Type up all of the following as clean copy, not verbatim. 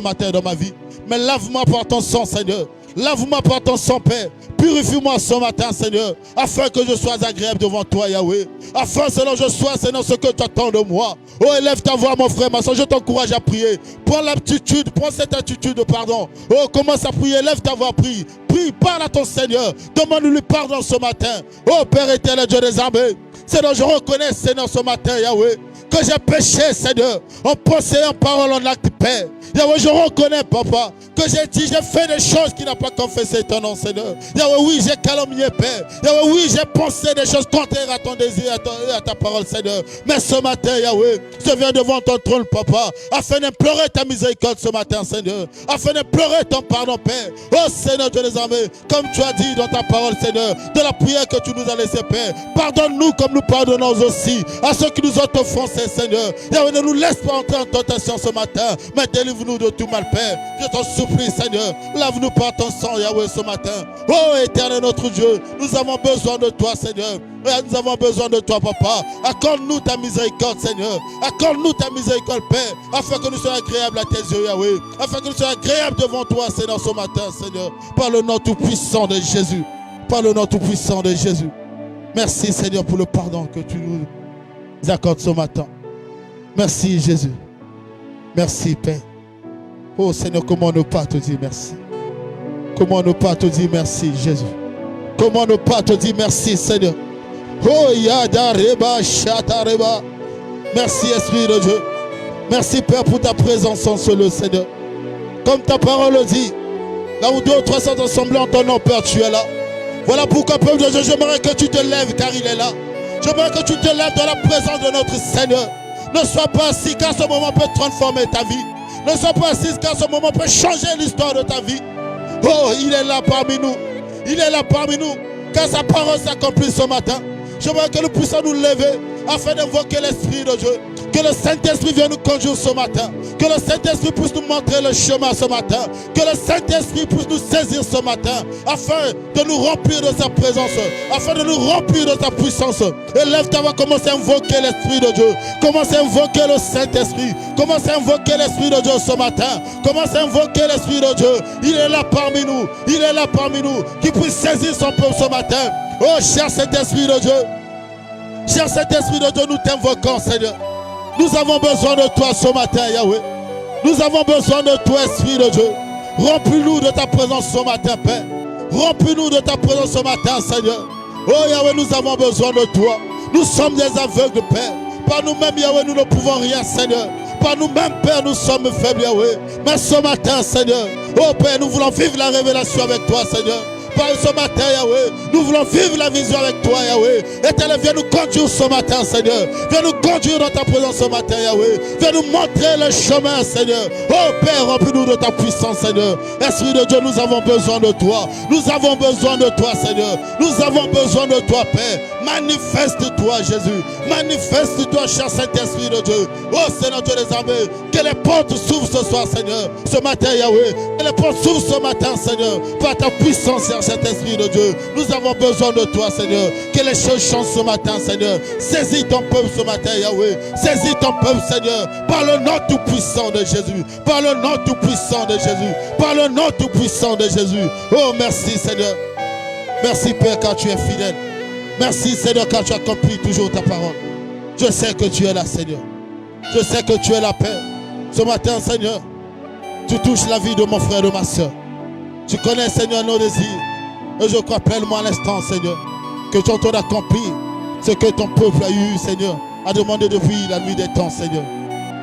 matin dans ma vie. Mais lave-moi par ton sang, Seigneur. Lave-moi par ton sang, Père. Purifie-moi ce matin, Seigneur, afin que je sois agréable devant toi, Yahweh. Afin, Seigneur, je sois, Seigneur, ce que tu attends de moi. Oh, élève ta voix, mon frère, ma soeur, je t'encourage à prier. Prends l'aptitude, prends cette attitude de pardon. Oh, commence à prier, élève ta voix, prie. Prie, parle à ton Seigneur. Demande-lui pardon ce matin. Oh, Père éternel, Dieu des armées. Seigneur, je reconnais, Seigneur, ce matin, Yahweh, que j'ai péché, Seigneur, en pensée, en parole, en acte, Père. Yahweh, je reconnais, Papa, que j'ai dit, j'ai fait des choses qui n'ont pas confessé ton nom, Seigneur. Yahweh, oui, j'ai calomnié, Père. Yahweh, oui, j'ai pensé des choses contraires à ton désir et à ta parole, Seigneur. Mais ce matin, Yahweh, je viens devant ton trône, Papa, afin d'implorer ta miséricorde ce matin, Seigneur. Afin d'implorer ton pardon, Père. Oh, Seigneur, Dieu des armées, comme tu as dit dans ta parole, Seigneur, de la prière que tu nous as laissée, Père. Pardonne-nous comme nous pardonnons aussi à ceux qui nous ont offensés, Seigneur. Yahweh, ne nous laisse pas entrer en tentation ce matin, mais délivre-nous de tout mal, Père. Je t'en supplie, Seigneur. Lave-nous par ton sang, Yahweh, ce matin. Oh, éternel notre Dieu, nous avons besoin de toi, Seigneur. Nous avons besoin de toi, Papa. Accorde-nous ta miséricorde, Seigneur. Accorde-nous ta miséricorde, Père, afin que nous soyons agréables à tes yeux, Yahweh. Afin que nous soyons agréables devant toi, Seigneur, ce matin, Seigneur. Par le nom tout-puissant de Jésus. Par le nom tout-puissant de Jésus. Merci, Seigneur, pour le pardon que tu nous accordes ce matin. Merci, Jésus. Merci, Père. Oh, Seigneur, comment ne pas te dire merci? Comment ne pas te dire merci, Jésus? Comment ne pas te dire merci, Seigneur? Oh, Yada Reba, Shata Reba. Merci, Esprit de Dieu. Merci, Père, pour ta présence en ce lieu, Seigneur. Comme ta parole le dit, là où 2 ou 3 sont assemblés en ton nom, Père, tu es là. Voilà pourquoi, peuple de Dieu, j'aimerais que tu te lèves, car il est là. J'aimerais que tu te lèves dans la présence de notre Seigneur. Ne sois pas assis, car ce moment peut transformer ta vie. Ne sois pas assis, car ce moment peut changer l'histoire de ta vie. Oh, il est là parmi nous. Il est là parmi nous, car sa parole s'accomplit ce matin. J'aimerais que nous puissions nous lever afin d'invoquer l'Esprit de Dieu. Que le Saint-Esprit vienne nous conduire ce matin. Que le Saint-Esprit puisse nous montrer le chemin ce matin. Que le Saint-Esprit puisse nous saisir ce matin afin de nous remplir de sa présence, afin de nous remplir de sa puissance. Élève ta voix, commence à invoquer l'Esprit de Dieu. Commence à invoquer le Saint-Esprit. Commence à invoquer l'Esprit de Dieu ce matin. Commence à invoquer l'Esprit de Dieu. Il est là parmi nous. Il est là parmi nous. Qui puisse saisir son peuple ce matin. Oh, cher Saint-Esprit de Dieu. Cher Saint-Esprit de Dieu, nous t'invoquons, Seigneur. Nous avons besoin de toi ce matin, Yahweh. Nous avons besoin de toi, Esprit de Dieu. Remplis-nous de ta présence ce matin, Père. Remplis-nous de ta présence ce matin, Seigneur. Oh, Yahweh, nous avons besoin de toi. Nous sommes des aveugles, Père. Par nous-mêmes, Yahweh, nous ne pouvons rien, Seigneur. Par nous-mêmes, Père, nous sommes faibles, Yahweh. Mais ce matin, Seigneur, oh Père, nous voulons vivre la révélation avec toi, Seigneur. Par ce matin, Yahweh, nous voulons vivre la vision avec toi, Yahweh. Éternel, viens nous conduire ce matin, Seigneur. Viens nous conduire dans ta présence ce matin, Yahweh. Viens nous montrer le chemin, Seigneur. Oh Père, remplis-nous de ta puissance, Seigneur. Esprit de Dieu, nous avons besoin de toi. Nous avons besoin de toi, Seigneur. Nous avons besoin de toi, Père. Manifeste-toi, Jésus. Manifeste-toi, cher Saint-Esprit de Dieu. Oh Seigneur Dieu des armées, que les portes s'ouvrent ce soir, Seigneur. Ce matin, Yahweh. Que les portes s'ouvrent ce matin, Seigneur. Par ta puissance, Saint-Esprit de Dieu, nous avons besoin de toi, Seigneur. Que les choses changent ce matin, Seigneur. Saisis ton peuple ce matin, Yahweh. Saisis ton peuple, Seigneur. Par le nom tout-puissant de Jésus. Par le nom tout-puissant de Jésus. Par le nom tout-puissant de Jésus. Oh, merci, Seigneur. Merci, Père, car tu es fidèle. Merci, Seigneur, car tu accomplis toujours ta parole. Je sais que tu es là, Seigneur. Je sais que tu es la paix. Ce matin, Seigneur, tu touches la vie de mon frère et de ma soeur. Tu connais, Seigneur, nos désirs. Et je crois pleinement à l'instant, Seigneur, que tu entends accomplir ce que ton peuple a eu, Seigneur, à demander depuis la nuit des temps, Seigneur.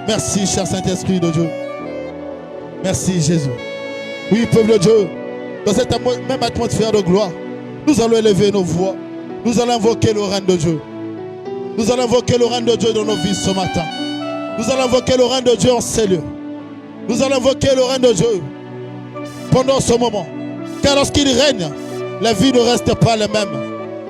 Merci, cher Saint-Esprit de Dieu. Merci, Jésus. Oui, peuple de Dieu, dans cette même atmosphère de gloire, nous allons élever nos voix. Nous allons invoquer le règne de Dieu. Nous allons invoquer le règne de Dieu dans nos vies ce matin. Nous allons invoquer le règne de Dieu en ces lieux. Nous allons invoquer le règne de Dieu pendant ce moment. Car lorsqu'il règne, les vies ne restent pas les mêmes.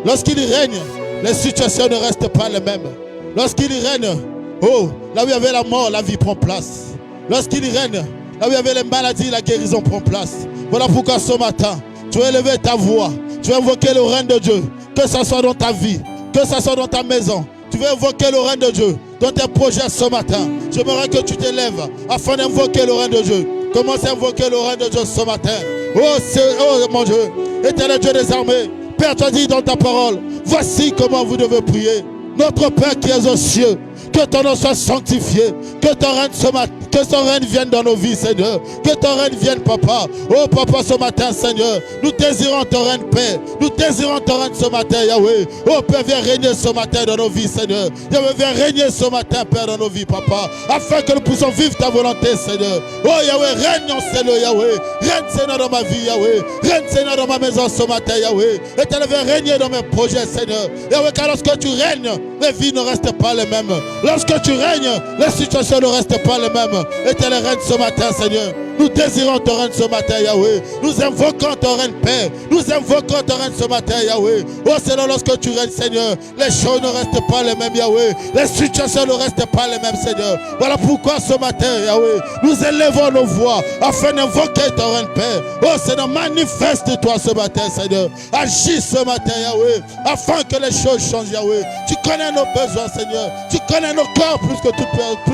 Lorsqu'il règne, les situations ne restent pas les mêmes. Lorsqu'il règne, oh, là où il y avait la mort, la vie prend place. Lorsqu'il règne, là où il y avait les maladies, la guérison prend place. Voilà pourquoi ce matin, tu vas élever ta voix. Tu vas invoquer le règne de Dieu. Que ce soit dans ta vie, que ce soit dans ta maison. Tu vas invoquer le règne de Dieu dans tes projets ce matin. J'aimerais que tu t'élèves afin d'invoquer le règne de Dieu. Commencez à invoquer le règne de Dieu ce matin. Oh mon Dieu, éternel Dieu des armées, Père, tu as dit dans ta parole, voici comment vous devez prier. Notre Père qui es aux cieux, que ton nom soit sanctifié, que ton règne ce matin, que ton règne vienne dans nos vies, Seigneur. Que ton règne vienne, Papa. Oh, Papa, ce matin, Seigneur, nous désirons ton règne, Père. Nous désirons ton règne ce matin, Yahweh. Oh, Père, viens régner ce matin dans nos vies, Seigneur. Yahweh, viens régner ce matin, Père, dans nos vies, Papa, afin que nous puissions vivre ta volonté, Seigneur. Oh, Yahweh, règne en Seigneur, Yahweh. Règne, Seigneur, dans ma vie, Yahweh. Règne, Seigneur, dans ma maison ce matin, Yahweh. Et tu viens régner dans mes projets, Seigneur. Yahweh, car lorsque tu règnes, les vies ne restent pas les mêmes. Lorsque tu règnes, les situations ne restent pas les mêmes. Et tu règnes ce matin, Seigneur. Nous désirons ton règne ce matin, Yahweh. Nous invoquons ton règne, Père. Nous invoquons ton règne ce matin, Yahweh. Oh Seigneur, lorsque tu règnes, Seigneur, les choses ne restent pas les mêmes, Yahweh. Les situations ne restent pas les mêmes, Seigneur. Voilà pourquoi ce matin, Yahweh, nous élevons nos voix afin d'invoquer ton règne, Père. Oh Seigneur, manifeste-toi ce matin, Seigneur. Agis ce matin, Yahweh, afin que les choses changent, Yahweh. Tu connais nos besoins, Seigneur. Tu connais nos cœurs plus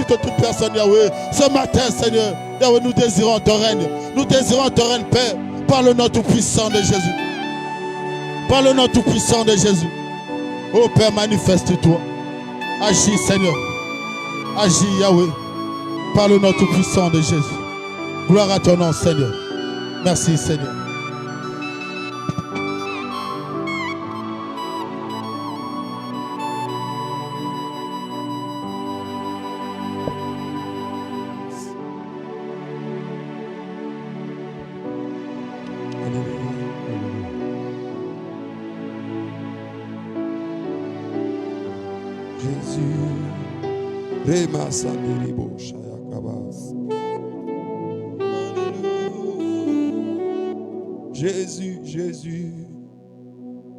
que toute personne, Yahweh. Ce matin, Seigneur, Yahweh, nous désirons ton règne. Nous désirons ton règne, Père, par le nom tout-puissant de Jésus. Par le nom tout-puissant de Jésus. Oh Père, manifeste-toi. Agis, Seigneur. Agis, Yahweh, par le nom tout-puissant de Jésus. Gloire à ton nom, Seigneur. Merci, Seigneur. Jésus, Jésus.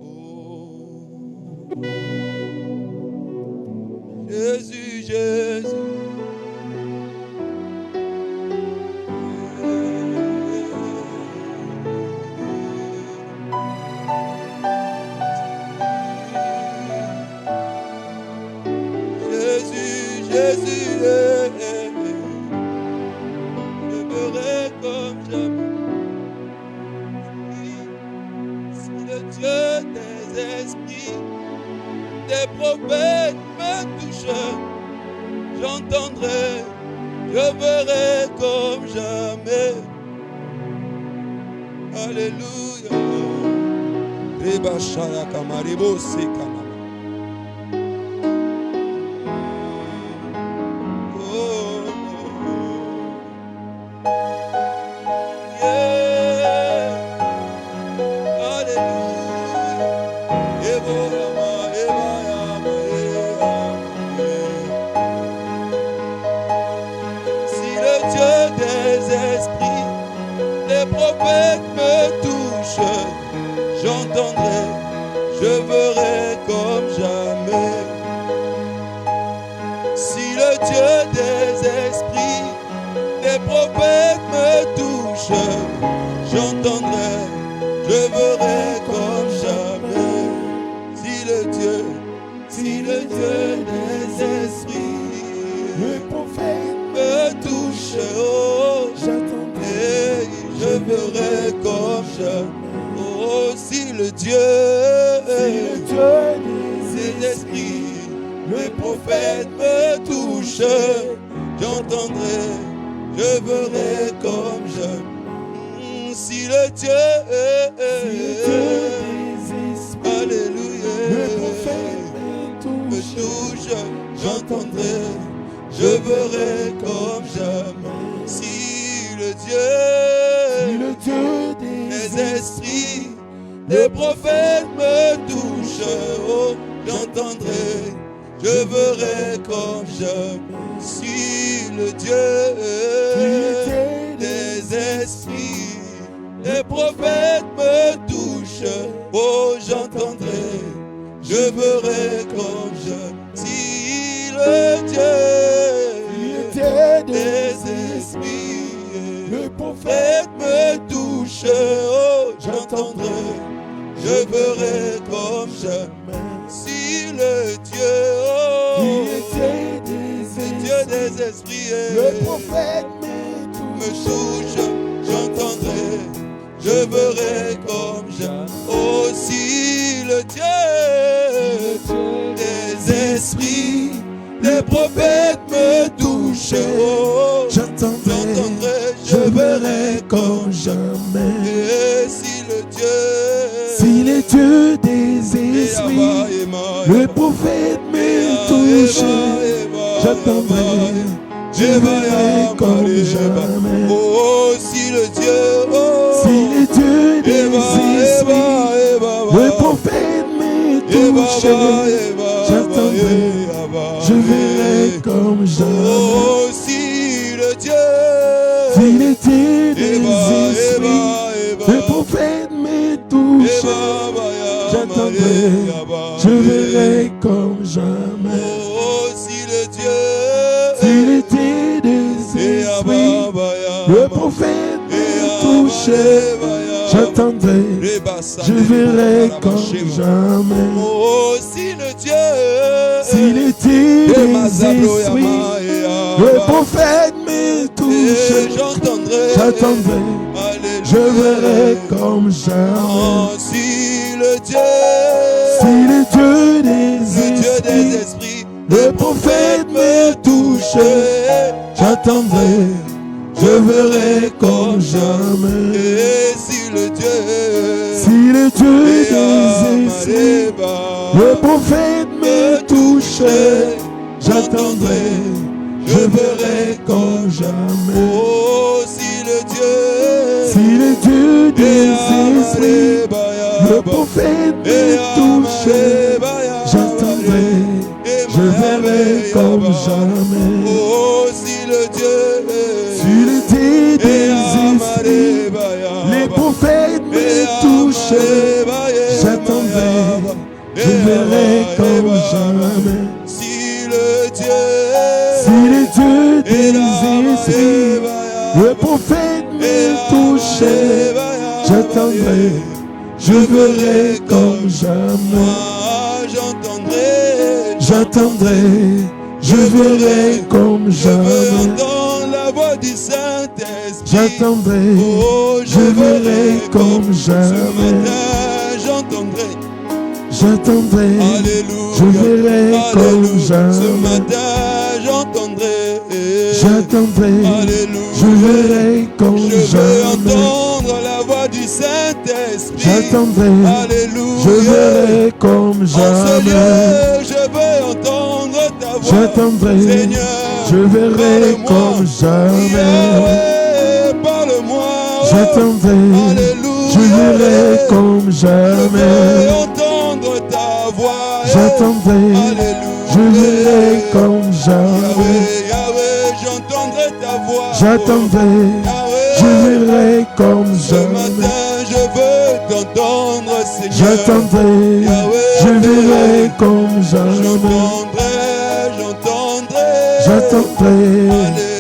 Oh. Jésus, Jésus. Jésus, Jésus. Des prophètes me touchent, j'entendrai, je verrai comme jamais. Alléluia. Rebashaya kamaribo sekana. me touche, j'entendrai, je verrai comme jamais. Oh, si le Dieu des esprits, des prophètes me touchent, oh, j'entendrai, je verrai comme jamais. Et si le Dieu des esprits, le prophète me touche, j'entendrai, je verrai comme jamais. Oh, si le Dieu des esprits, le prophète me touche, j'entendrai, je verrai comme jamais. Oh, si le Dieu des esprits, le prophète me touche, j'entendrai, je verrai comme jamais. Oh, si le Dieu des esprits, le prophète me touche, j'entendrai, je verrai comme jamais. Oh, si le Dieu des esprits, le prophète me touche, j'entendrai, je verrai comme jamais. Oh, si le Dieu des esprits, le prophète me touche, j'entendrai, je verrai comme jamais. Et si le Dieu des esprits, le prophète me touche, j'entendrai, je verrai comme jamais. Oh, si le Dieu des esprits, le prophète me touche, j'entendrai, je verrai comme jamais. Oh, si le Dieu des esprits, les prophètes me touchent, j'attendrai, je verrai comme jamais. Si le Dieu des esprits, le prophète me touche, j'attendrai, je verrai comme jamais. J'attendrai, je verrai comme jamais. La voix du Saint-Esprit. J'attendrai, je verrai comme jamais. J'entendrai, je verrai comme jamais. Ce matin, j'entendrai, je verrai comme jamais. Je veux entendre la voix du Saint-Esprit. J'attendrai, je verrai comme jamais. Je veux entendre ta voix. J'attendrai, Seigneur, je verrai comme jamais. Parle-moi. J'attendrai, je verrai comme jamais. Je veux entendre ta voix. J'attendrai, je verrai comme jamais. J'entendrai ta voix. J'attendrai, je verrai comme jamais. Je veux t'entendre, Seigneur. J'attendrai, je verrai comme jamais. J'attendrai,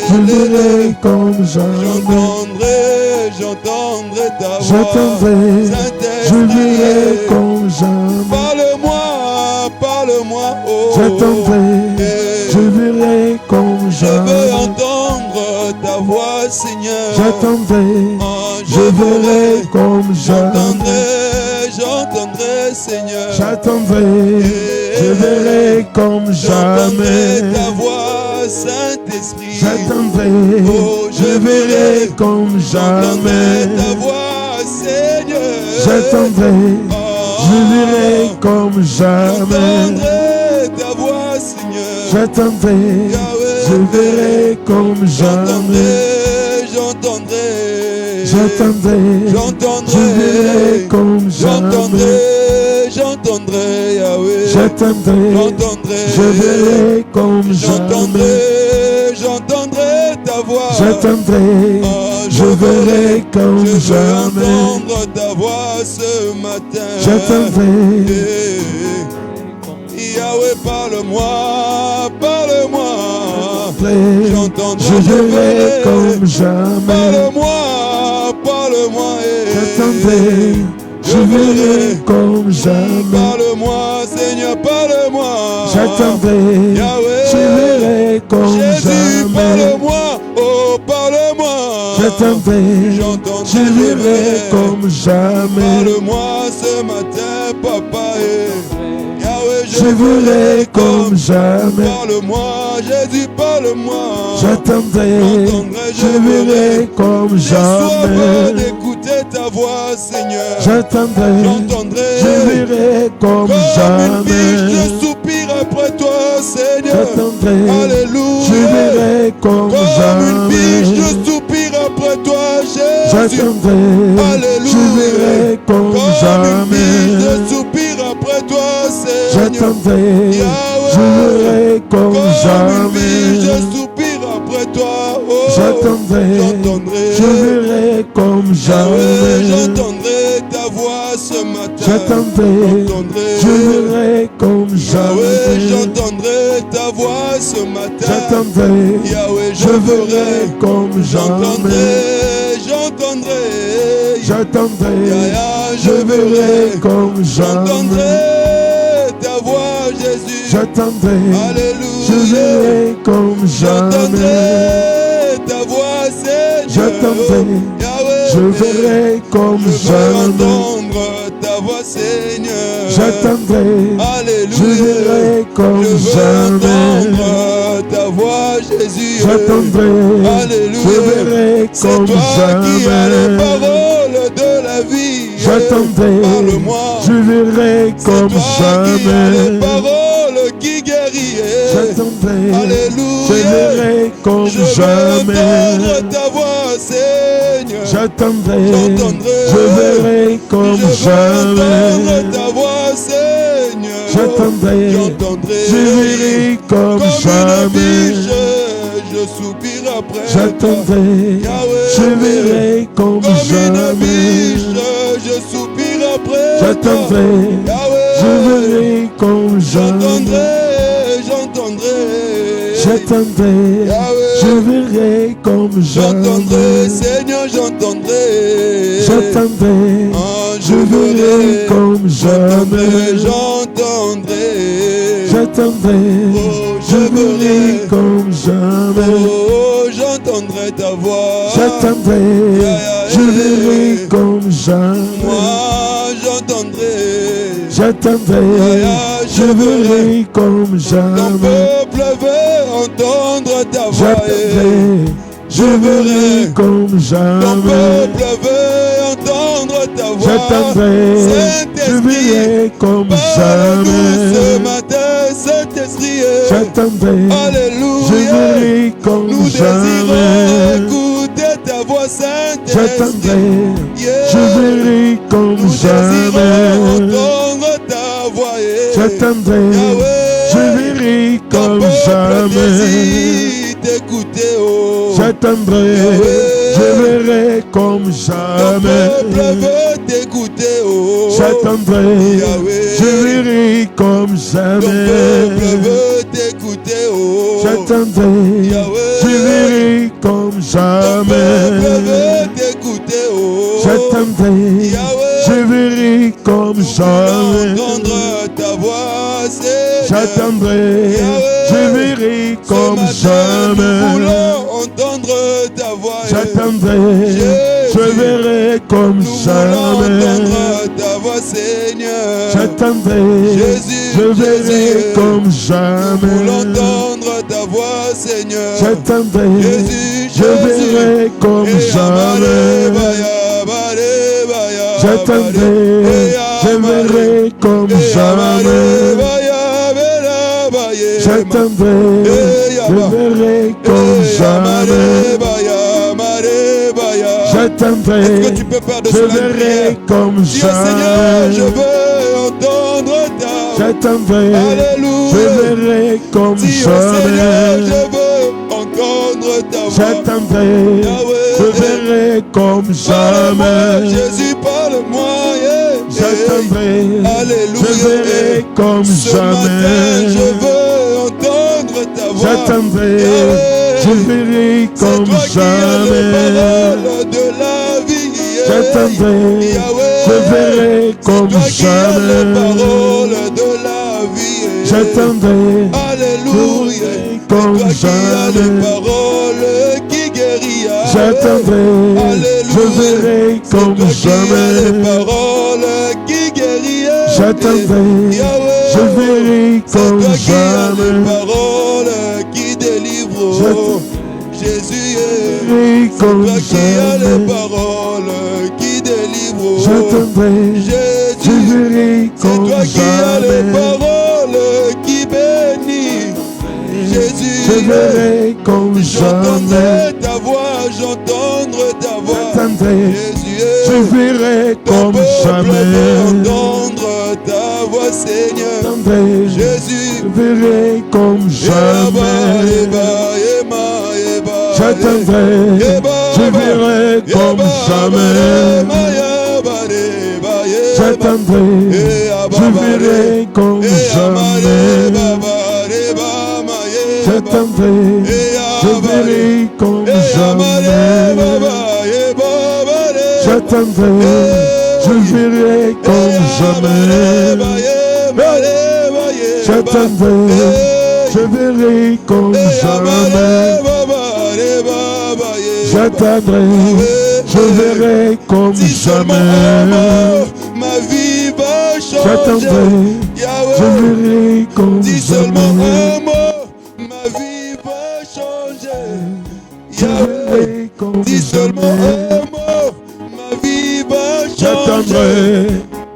je verrai comme jamais. J'entendrai ta voix. J'attendrai, je verrai comme jamais. Parle-moi, oh. J'attendrai, je verrai comme jamais. Je veux entendre ta voix, Seigneur. J'attendrai, je verrai comme jamais. J'entendrai, Seigneur. J'attendrai, je verrai comme jamais. Ta voix, Saint-Esprit. J'attendrai, je verrai comme jamais. Ta voix, Seigneur. J'attendrai, je verrai comme jamais. Ta voix, Seigneur. J'attendrai, je verrai comme jamais. J'attendrai, je verrai comme jamais. J'entendrai, Yahweh. J'attendrai, je verrai comme jamais. J'entendrai ta voix. J'attendrai, je verrai comme jamais. J'entendre ta voix ce matin. J'attendrai. Yahweh, parle-moi, parle-moi. Je verrai comme jamais. Parle-moi, parle-moi. J'attendrai, je verrai comme jamais. Parle-moi, Seigneur, parle-moi. J'attendrai, je verrai comme jamais. Jésus, parle-moi, oh, parle-moi. J'attendrai, J'entendrai, je verrai comme jamais. Parle-moi ce matin, papa. Yahweh, Je verrai comme jamais. Parle-moi, Jésus, parle-moi. J'attendrai, je verrai comme J'ai soif jamais. d'écouter ta voix, Seigneur. J'attendrai, J'entendrai je verrai comme une biche, jamais. je soupire après toi, Seigneur. J'attendrai, Alléluia. je verrai comme Une biche, jamais. je soupire après toi, Jésus. J'attendrai, Alléluia. je verrai comme Une biche, jamais. je soupire après toi, Seigneur. J'attendrai, Yahweh. je verrai comme Une biche, jamais. je soupire après toi. Oh. J'attendrai, je verrai comme Yahweh, jamais. j'entendrai ta voix ce matin. J'attendrai, je verrai comme Yahweh, jamais. j'entendrai ta voix ce matin. J'attendrai, Yahweh, je verrai comme jamais. J'entendrai. J'attendrai, Yahweh, je verrai comme jamais. J'entendrai ta voix, Jésus. J'attendrai, Alléluia. je verrai comme J'entendrai jamais. ta voix, Seigneur. J'attendrai, Yahweh, je verrai comme je veux jamais. entendre ta voix, Seigneur. J'attendrai, Alléluia. je verrai comme Je veux jamais. entendre ta voix, Jésus. J'attendrai, Alléluia. je verrai C'est comme toi qui as les jamais. paroles de la vie. J'attendrai, Parle-moi. je verrai C'est comme toi qui as les jamais. paroles qui guérissent. J'attendrai, je Alléluia. verrai comme Je veux jamais. entendre ta voix, Seigneur. J'attendrai, J'entendrai. je verrai comme Je veux jamais. entendre ta voix, Seigneur. J'attendrai, J'entendrai. je verrai comme Comme une jamais. biche, je soupire après toi. J'attendrai, Yahweh, je verrai comme comme une jamais. biche, je soupire après J'attendrai, toi. Yahweh, je verrai comme j'entendrai, jamais. j'entendrai. J'attendrai, Yahweh, je verrai comme j'entendrai, jamais. Seigneur, j'entendrai. J'attendrai, Ah, je verrai comme j'entendrai, jamais. j'entendrai. J'attendrai, Oh, je verrai comme jamais. Oh, j'entendrai ta voix. J'attendrai, je verrai comme jamais. Moi, j'entendrai. J'attendrai, je verrai comme Ton jamais. peuple veut entendre ta voix. J'attendrai, je verrai comme Ton jamais. peuple veut entendre ta voix. J'attendrai, je Saint-Esprit, verrai comme parle-nous ce jamais. matin, Saint-Esprit. J'attendrai, je Alléluia. verrai comme Nous désirons jamais. écouter ta voix, Saint-Esprit. J'attendrai, Yeah. je verrai comme Nous désirons jamais. entendre ta voix. Yeah. J'attendrai, Yahweh, je verrai ton comme peuple jamais. désire t'écouter, oh. J'attendrai, je verrai comme Ton jamais. peuple veut t'écouter, oh. J'attendrai, Yahweh, je verrai comme ton peuple jamais. veut t'écouter, oh. J'attendrai, Yahweh, je verrai comme ton peuple jamais. veut t'écouter, oh. J'attendrai, Yahweh, je verrai comme nous voulons jamais. entendre ta voix, Seigneur. J'attendrai, Yahweh, je verrai ce comme matin, jamais. nous voulons entendre ta voix. J'attendrai, Jésus, je verrai comme nous voulons jamais. entendre ta voix, Seigneur. J'attendrai, Jésus, je verrai Jésus, comme nous voulons jamais. entendre ta voix, Seigneur. J'attendrai, Jésus, je verrai comme jamais. J'attendrai, je verrai comme jamais. J'attendrai, je verrai comme jamais. J'attendrai, Est-ce que tu peux faire de je cela une verrai prière? comme Dis au Seigneur, je jamais. veux entendre ta voix. J'attendrai, Alléluia. je verrai comme Dis au Seigneur, je jamais. veux entendre ta voix. J'attendrai, Yahweh, je verrai comme parle-moi, jamais. Jésus, parle-moi. Yeah. J'attendrai, Alléluia. je verrai comme Ce matin, je jamais. veux entendre ta voix. J'attendrai, Yahweh, je verrai c'est comme toi qui as les jamais. paroles de la vie. Yeah. J'attendrai, Yahweh, je verrai comme c'est toi qui as les jamais. paroles de la vie. Yeah. J'attendrai, Alléluia. comme C'est toi qui as les jamais. paroles qui guérissent. J'attendrai, je verrai comme jamais. Les paroles qui guérissent. J'attendrai, je verrai comme jamais. Les paroles qui délivrent. Jésus est comme toi qui as jamais. les paroles qui délivrent. J'attendrai, je verrai comme toi qui as les jamais. paroles qui bénissent. Jésus, Je verrai comme j'entendrai jamais. ta voix, j'entendrai ta voix. J'attendrai, Jésus, je verrai ton comme peuple veut jamais. entendre ta voix, Seigneur. J'attendrai, Jésus, je verrai comme jamais. J'attendrai, je verrai comme jamais. J'attendrai, je verrai comme jamais. J'attendrai, je verrai comme jamais. J'attendrai, je verrai comme jamais. J'attendrai, je verrai comme jamais. J'attendrai, je verrai comme jamais. Ma vie va changer. J'attendrai, je verrai comme Dis seulement jamais. un mot, ma vie va changer. Je verrai comme Dis seulement jamais. un mot, ma vie va changer. J'attendrai,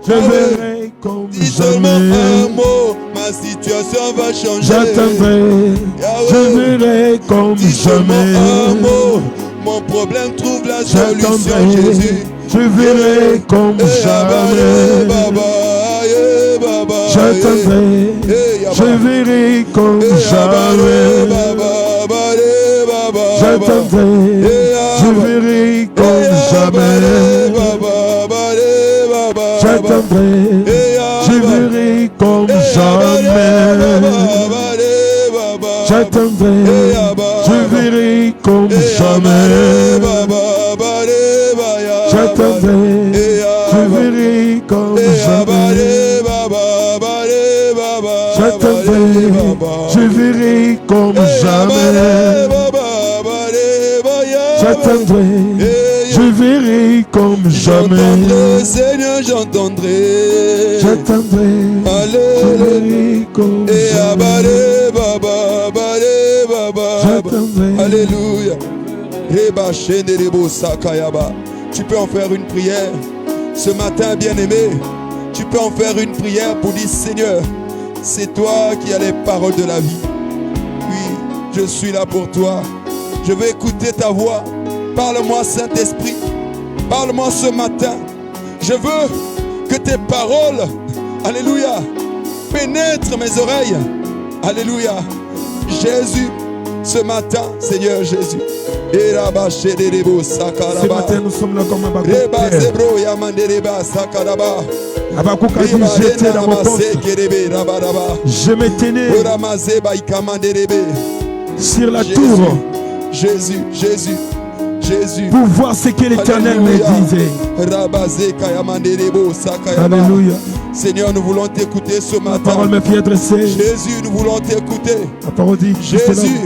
je verrai comme Dis seulement jamais. un mot, ma situation va changer. J'attendrai, je verrai comme Dis seulement un jamais. mot, mon problème trouve la solution, J'attendrai, Jésus. je verrai comme jamais. J'attendrai, je verrai comme jamais. J'attendrai, je verrai comme jamais. J'attendrai, je verrai comme jamais. J'attendrai, je verrai comme jamais. J'attendrai, je verrai comme jamais. J'attendrai, je verrai comme jamais. J'attendrai, je verrai comme jamais. Seigneur, j'entendrai. J'attendrai, je verrai comme jamais. J'attendrai. Alléluia. Tu peux en faire une prière. Ce matin, bien-aimé, tu peux en faire une prière pour dire, Seigneur, c'est toi qui as les paroles de la vie. Oui, je suis là pour toi. Je veux écouter ta voix. Parle-moi, Saint-Esprit. Parle-moi ce matin. Je veux que tes paroles, alléluia, pénètrent mes oreilles. Alléluia. Jésus, ce matin, Seigneur Jésus. Ce matin, nous sommes là comme Habakkuk. Habakkuk a dit, j'étais dans mon poste. Je me tenais sur la tour. Jésus, Jésus, Jésus. Pour voir ce que l'Éternel me disait. Alléluia. Seigneur, nous voulons t'écouter ce La matin. parole me fait adresser. Jésus, nous voulons t'écouter. La parole dit, Jésus,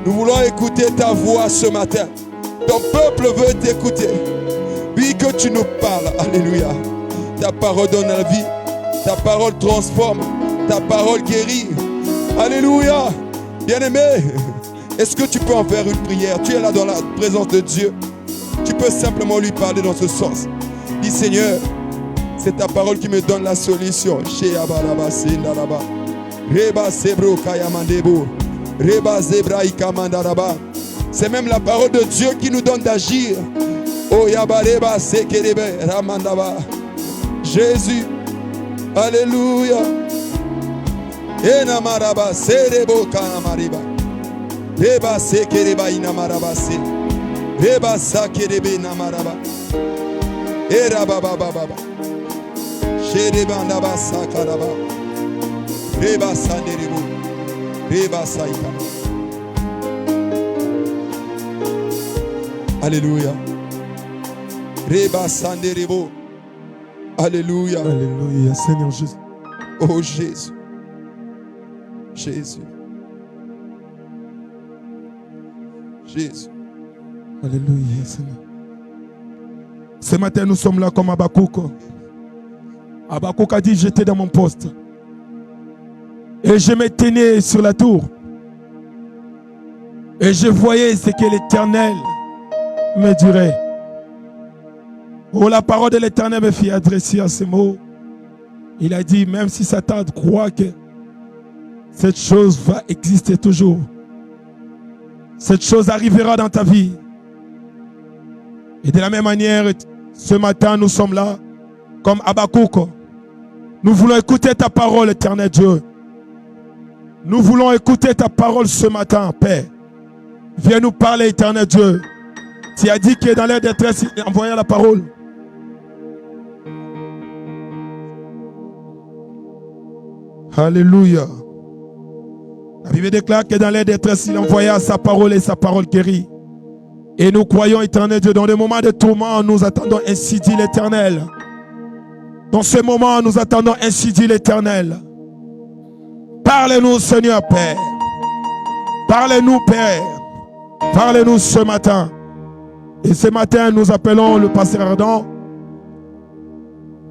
nous voulons écouter ta voix ce matin. Ton peuple veut t'écouter. Oui, que tu nous parles. Alléluia. Ta parole donne la vie. Ta parole transforme. Ta parole guérit. Alléluia. Bien-aimé, est-ce que tu peux en faire une prière? Tu es là dans la présence de Dieu. Tu peux simplement lui parler dans ce sens. Dis, Seigneur, c'est ta parole qui me donne la solution. C'est même la parole de Dieu qui nous donne d'agir. Jésus, alléluia. Reba sekereba inamarabase. Reba sakerebe inamaraba. Era baba baba. Shereba ndaba sakaraba. Reba sanderebo. Reba saika. Alléluia. Reba sanderebo. Alléluia. Alléluia, Seigneur Jésus. Oh Jésus. Jésus. Jésus. Alléluia, Seigneur. Ce matin, nous sommes là comme Habakkuk. Habakkuk a dit, j'étais dans mon poste. Et je me tenais sur la tour. Et je voyais ce que l'Éternel me dirait. Oh, la parole de l'Éternel me fit adresser à ces mots. Il a dit, même si Satan croit que cette chose va exister toujours, cette chose arrivera dans ta vie. Et de la même manière, ce matin, nous sommes là, comme Habakkuk. Nous voulons écouter ta parole, éternel Dieu. Nous voulons écouter ta parole ce matin, Père. Viens nous parler, éternel Dieu. Tu as dit que dans leur détresse, il envoyait la parole. Alléluia. La Bible déclare que dans leur détresse, il envoya sa parole et sa parole guérit. Et nous croyons, éternel Dieu, dans les moments de tourment, nous attendons ainsi dit l'Éternel. Dans ce moment, nous attendons ainsi dit l'Éternel. Parlez-nous, Seigneur Père. Parlez-nous, Père. Parlez-nous ce matin. Et ce matin, nous appelons le pasteur Ardent.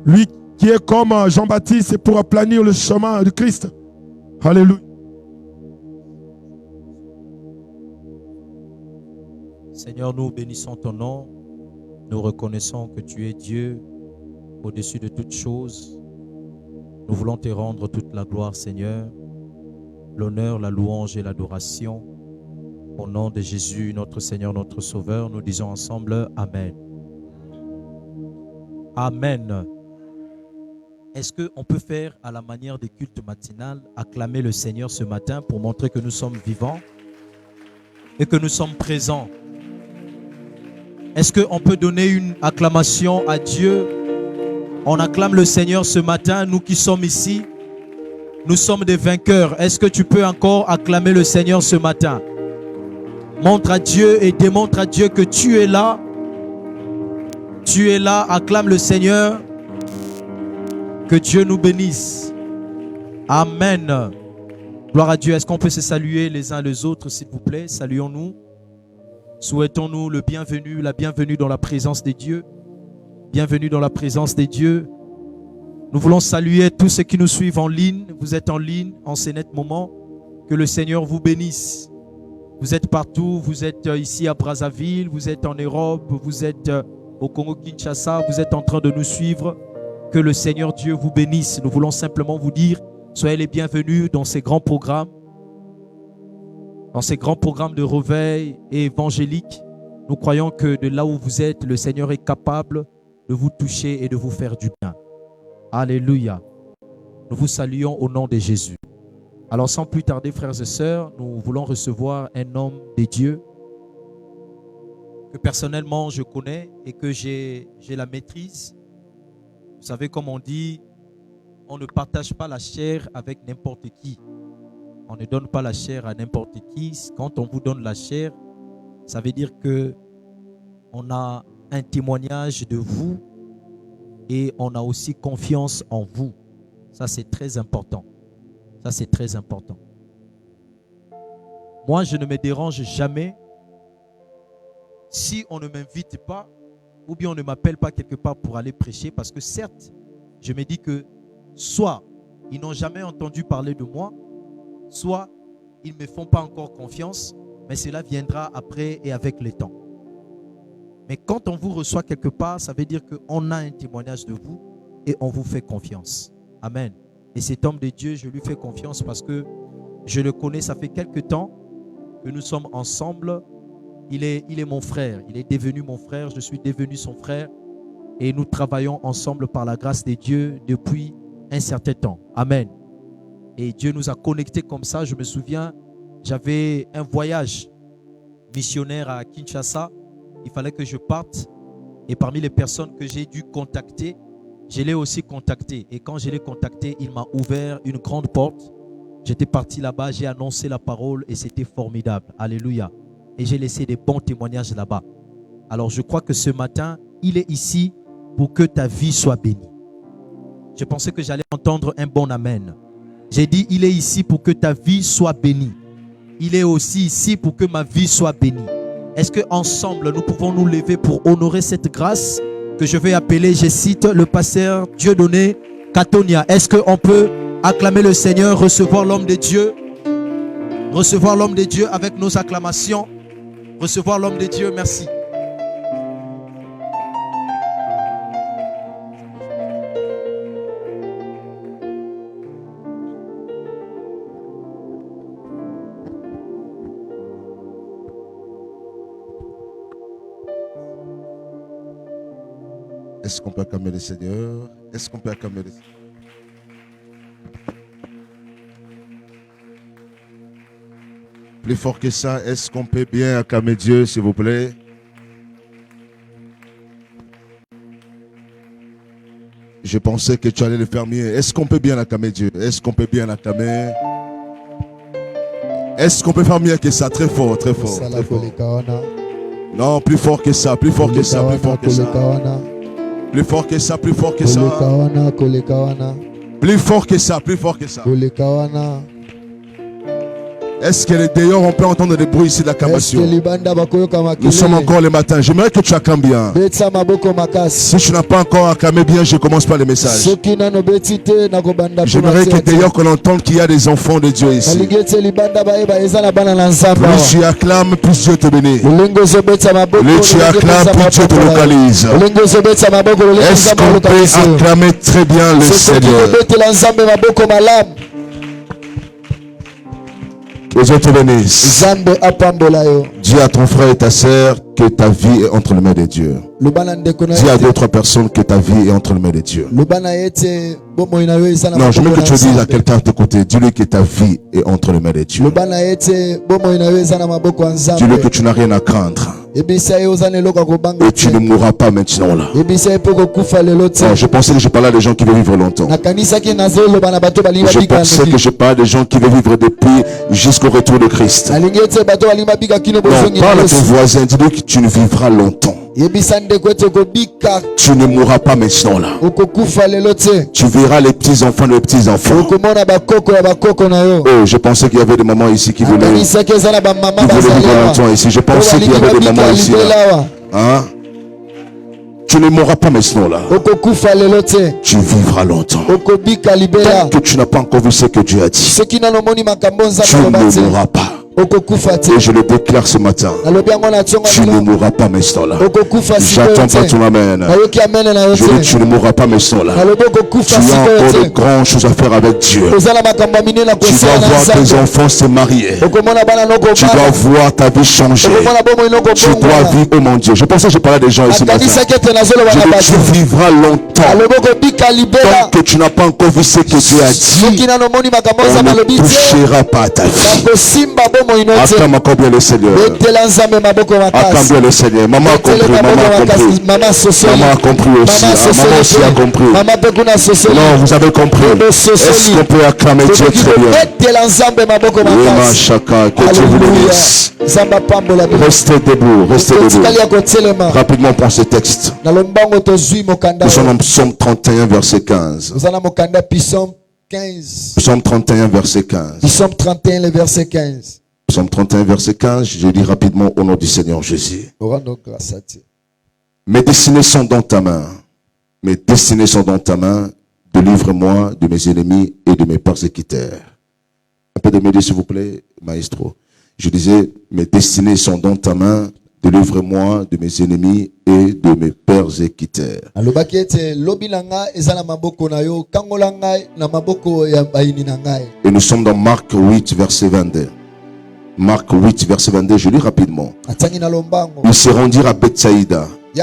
Lui qui est comme Jean-Baptiste pour aplanir le chemin de Christ. Alléluia. Seigneur, nous bénissons ton nom. Nous reconnaissons que tu es Dieu au-dessus de toutes choses. Nous voulons te rendre toute la gloire, Seigneur, l'honneur, la louange et l'adoration. Au nom de Jésus, notre Seigneur, notre Sauveur, nous disons ensemble Amen. Amen. Est-ce qu'on peut faire à la manière des cultes matinales, acclamer le Seigneur ce matin pour montrer que nous sommes vivants et que nous sommes présents? Est-ce qu'on peut donner une acclamation à Dieu? On acclame le Seigneur ce matin, nous qui sommes ici. Nous sommes des vainqueurs. Est-ce que tu peux encore acclamer le Seigneur ce matin? Montre à Dieu et démontre à Dieu que tu es là. Tu es là, acclame le Seigneur. Que Dieu nous bénisse. Amen. Gloire à Dieu. Est-ce qu'on peut se saluer les uns les autres, s'il vous plaît? Saluons-nous. Souhaitons-nous le bienvenu, la bienvenue dans la présence de Dieu. Bienvenue dans la présence de Dieu. Nous voulons saluer tous ceux qui nous suivent en ligne. Vous êtes en ligne en ce net moment. Que le Seigneur vous bénisse. Vous êtes partout. Vous êtes ici à Brazzaville. Vous êtes en Europe. Vous êtes au Congo-Kinshasa. Vous êtes en train de nous suivre. Que le Seigneur Dieu vous bénisse. Nous voulons simplement vous dire, soyez les bienvenus dans ces grands programmes. Dans ces grands programmes de réveil et évangélique. Nous croyons que de là où vous êtes, le Seigneur est capable de vous toucher et de vous faire du bien. Alléluia. Nous vous saluons au nom de Jésus. Alors sans plus tarder, frères et sœurs, nous voulons recevoir un homme de Dieu que personnellement je connais et que j'ai la maîtrise. Vous savez, comme on dit, on ne partage pas la chair avec n'importe qui. On ne donne pas la chair à n'importe qui. Quand on vous donne la chair, ça veut dire que on a un témoignage de vous et on a aussi confiance en vous. Ça, c'est très important. Ça, c'est très important. Moi, je ne me dérange jamais si on ne m'invite pas ou bien on ne m'appelle pas quelque part pour aller prêcher, parce que certes, je me dis que soit ils n'ont jamais entendu parler de moi, soit ils ne me font pas encore confiance, mais cela viendra après et avec le temps. Mais quand on vous reçoit quelque part, ça veut dire qu'on a un témoignage de vous et on vous fait confiance. Amen. Et cet homme de Dieu, je lui fais confiance parce que je le connais, ça fait quelque temps que nous sommes ensemble. Il est mon frère, il est devenu mon frère, je suis devenu son frère et nous travaillons ensemble par la grâce de Dieu depuis un certain temps. Amen. Et Dieu nous a connectés comme ça. Je me souviens, j'avais un voyage missionnaire à Kinshasa. Il fallait que je parte et parmi les personnes que j'ai dû contacter, je l'ai aussi contacté. Et quand je l'ai contacté, il m'a ouvert une grande porte. J'étais parti là-bas, j'ai annoncé la parole et c'était formidable. Alléluia. Et j'ai laissé des bons témoignages là-bas. Alors je crois que ce matin, il est ici pour que ta vie soit bénie. Je pensais que j'allais entendre un bon amen. J'ai dit, il est ici pour que ta vie soit bénie. Il est aussi ici pour que ma vie soit bénie. Est-ce qu'ensemble, nous pouvons nous lever pour honorer cette grâce que je vais appeler, je cite, le pasteur Dieudonné Katonia. Est-ce qu'on peut acclamer le Seigneur, recevoir l'homme de Dieu? Recevoir l'homme de Dieu avec nos acclamations. Recevoir l'homme de Dieu, merci. Est-ce qu'on peut acclamer le Seigneur? Est-ce qu'on peut acclamer le Seigneur? Plus fort que ça, est-ce qu'on peut bien acclamer Dieu, s'il vous plaît? Je pensais que tu allais le faire mieux. Est-ce qu'on peut bien acclamer Dieu? Est-ce qu'on peut bien acclamer? Est-ce qu'on peut faire mieux que ça? Très fort, très fort, très fort. Non, plus fort que ça, plus fort que ça, plus fort que ça. Plus fort que ça, plus fort que ça. Plus fort que ça, plus fort que ça. Est-ce que dehors on peut entendre des bruits ici d'acclamation? Nous sommes encore le matin. J'aimerais que tu acclames bien. Si tu n'as pas encore acclamé bien, je commence par les messages. J'aimerais que dehors qu'on entende qu'il y a des enfants de Dieu ici. Plus tu acclames, plus Dieu te bénit. Plus tu acclames, plus Dieu te localise. Est-ce qu'on peut acclamer très bien le Seigneur? Que Dieu te bénisse. Dis à ton frère et ta sœur que ta vie est entre les mains de Dieu. Dis à d'autres personnes que ta vie est entre les mains de Dieu. Non, je veux que tu dises à quelqu'un à tes côtés, dis-lui que ta vie est entre les mains de Dieu. Dis-lui que tu n'as rien à craindre. Et tu ne mourras pas maintenant là. Non, je pensais que je parlais à des gens qui veulent vivre longtemps. Je pensais que je parlais à des gens qui veulent vivre depuis jusqu'au retour de Christ. Non, parle à ton voisin, dis-lui que tu ne vivras longtemps. Tu ne mourras pas maintenant là. Tu verras les petits-enfants de les petits-enfants. Oh, je pensais qu'il y avait des mamans ici qui voulaient vivre longtemps ici. Je pensais qu'il y avait des mamans ici là. Hein? Tu ne mourras pas maintenant là. Tu vivras longtemps. Tant que tu n'as pas encore vu ce que Dieu a dit, tu ne mourras pas. Et je le déclare ce matin, tu ne mourras pas maintenant là. J'attends pas ton amen. Je dis tu ne mourras pas maintenant là. Tu as encore de grandes choses à faire avec Dieu. Tu dois voir tes enfants se marier. Tu dois voir ta vie changer. Tu dois vivre, oh mon Dieu. Je pensais que je parlais des gens ici matin. Je dis tu vivras longtemps. Tant que tu n'as pas encore vu ce que Dieu a dit, on ne touchera pas à ta vie. Acclame encore bien le Seigneur. Acclame bien le Seigneur. Maman a compris. Maman a compris aussi. Maman aussi a compris. Non, vous avez compris. Est-ce qu'on peut acclamer Dieu très bien? Rema Shaka, que Dieu vous bénisse. Restez debout. Rapidement pour ce texte. Nous sommes en Psaume 31 verset 15. Psaume 31 verset 15. Psaume 31 le verset 15. Psaume 31 verset 15, je lis rapidement au nom du Seigneur Jésus. Mes destinées sont dans ta main. Mes destinées sont dans ta main. Délivre-moi de mes ennemis et de mes persécuteurs. Un peu de m'aider s'il vous plaît, maestro. Je disais, mes destinées sont dans ta main. Délivre-moi de mes ennemis et de mes persécuteurs. Et nous sommes dans Marc 8 verset 22. Marc 8 verset 22, je lis rapidement. Ils se rendirent à Bethsaïda. Et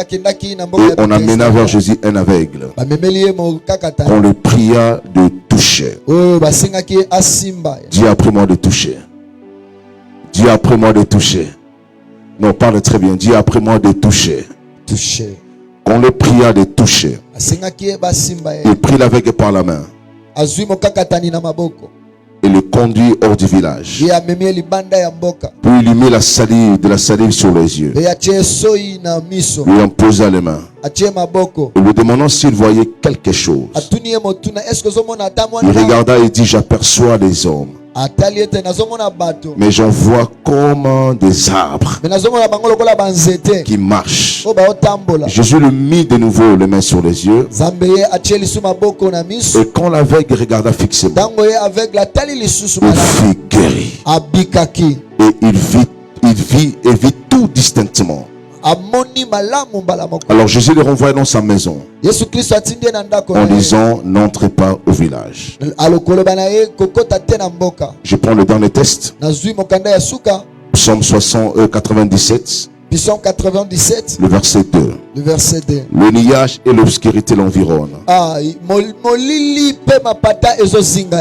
on amena vers Jésus un aveugle qu'on le pria de toucher. Dis après moi de toucher. Dis après moi de toucher. Non, parle très bien. Dis après moi de toucher. Qu'on le pria de toucher. Il prit l'aveugle par la main et le conduit hors du village. Puis il lui mit de la salive sur les yeux. Lui en posa les mains. Et lui demandant s'il voyait quelque chose. Il regarda et dit, j'aperçois des hommes. Mais j'en vois comme des arbres qui marchent. Jésus le mit de nouveau les mains sur les yeux. Et quand l'aveugle regarda fixement, il fut guéri. Et il vit tout distinctement. Alors Jésus le renvoie dans sa maison en disant: n'entrez pas au village. Je prends le dernier test. Psaume 97. Le verset 2. Le nuage et l'obscurité l'environnent.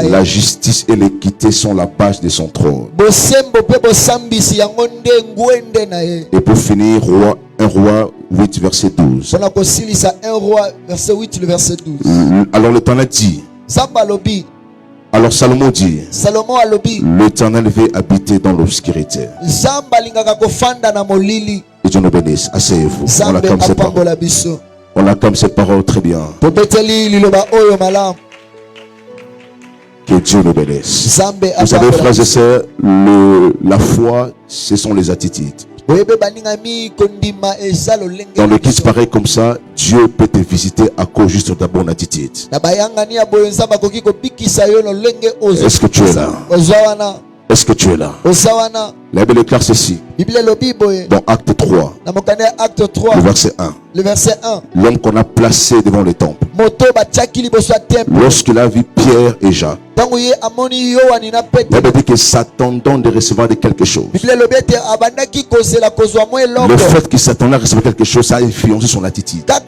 La justice et l'équité sont la base de son trône. Et pour finir, un roi 8 verset 12. Alors l'Éternel dit. Alors Salomon dit: l'Éternel veut habiter dans l'obscurité. Et Dieu nous bénisse. Asseyez-vous. On acclame ces paroles très bien. Que Dieu nous bénisse. Vous savez, frères et sœurs, la foi, ce sont les attitudes. Dans le qui paraît comme ça, Dieu peut te visiter à cause juste de ta bonne attitude. Est-ce que tu es là? Est-ce que tu es là? La Bible déclare ceci dans Acte 3, le verset 1. L'homme qu'on a placé devant le temple, lorsqu'il a vu Pierre et Jacques, la Bible dit que s'attendant de recevoir de quelque chose, le fait qu'il s'attendait à recevoir quelque chose, ça a influencé son attitude. Donc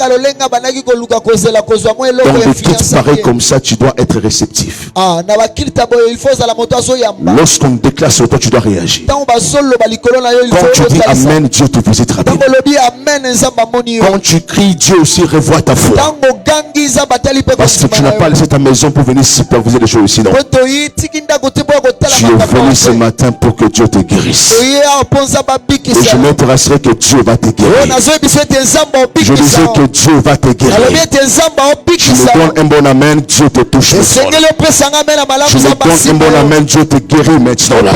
de qui paraît comme ça, tu dois être réceptif. Lorsqu'on déclare sur toi, tu dois réagir. Quand tu dis Amen, Dieu te visitera bien. Quand tu cries, Dieu aussi revoit ta foi. Parce que tu n'as pas laissé ta maison pour venir superviser les choses ici, non. Tu es venu ce matin pour que Dieu te guérisse. Et je me rassurer que Dieu va te guérir. Je disais que Dieu va te guérir. Tu me donnes un bon amen, Dieu te touche. Tu me donnes un bon amen, Dieu te guérit maintenant là.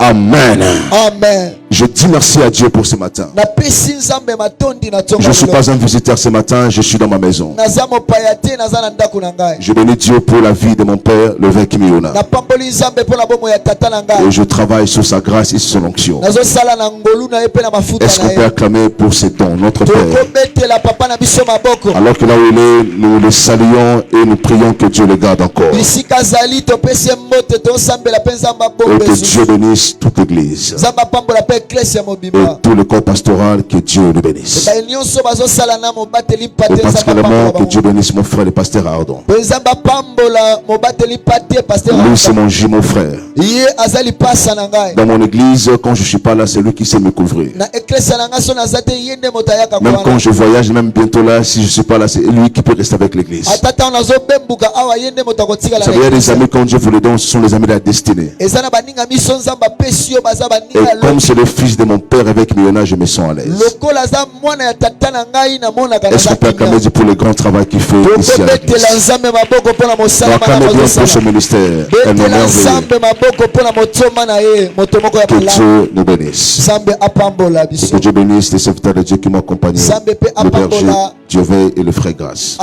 Amen. Je dis merci à Dieu pour ce matin. Je ne suis pas un visiteur ce matin, je suis dans ma maison. Je bénis Dieu pour la vie de mon père, le vin Kimiona. Et je travaille sur sa grâce et sur son onction. Est-ce qu'on peut acclamer pour ses dons, notre Père? Alors que là où il est, nous le saluons et nous prions que Dieu le garde encore. Et que Dieu bénisse toute l'église. Et tout le corps pastoral, que Dieu le bénisse. Et particulièrement que Dieu bénisse mon frère le pasteur Ardon. Lui c'est mon jumeau frère. Dans mon église, quand je ne suis pas là, c'est lui qui sait me couvrir. Même quand je voyage, même bientôt là, si je ne suis pas là, c'est lui qui peut rester avec l'église. Vous savez, il y a des amis quand Dieu vous les donne, ce sont les amis de la destinée. Et comme c'est le fils de mon père avec Miona, je me sens à l'aise. Est-ce qu'on peut acclamer Dieu pour le grand travail qu'il fait ici à l'église? Acclamez bien pour ce ministère. Un honneur merveilleux. Que Dieu nous bénisse. Et que Dieu bénisse les serviteurs de Dieu qui m'ont accompagné. Le berger, Dieu veille et le frère Grâce.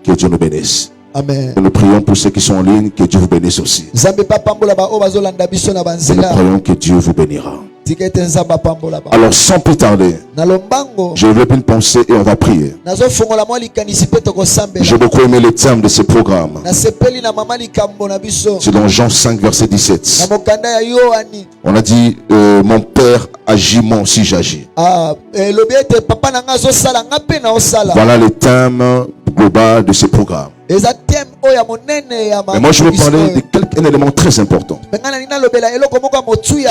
Que Dieu nous bénisse. Amen. Et nous prions pour ceux qui sont en ligne, que Dieu vous bénisse aussi. Et nous prions que Dieu vous bénira. Alors sans plus tarder, je vais une pensée et on va prier. J'ai beaucoup aimé le thème de ce programme. C'est dans Jean 5 verset 17. On a dit mon père agit, moi aussi j'agis. Voilà le thème global de ce programme. Mais moi je vais parler de un élément très important qui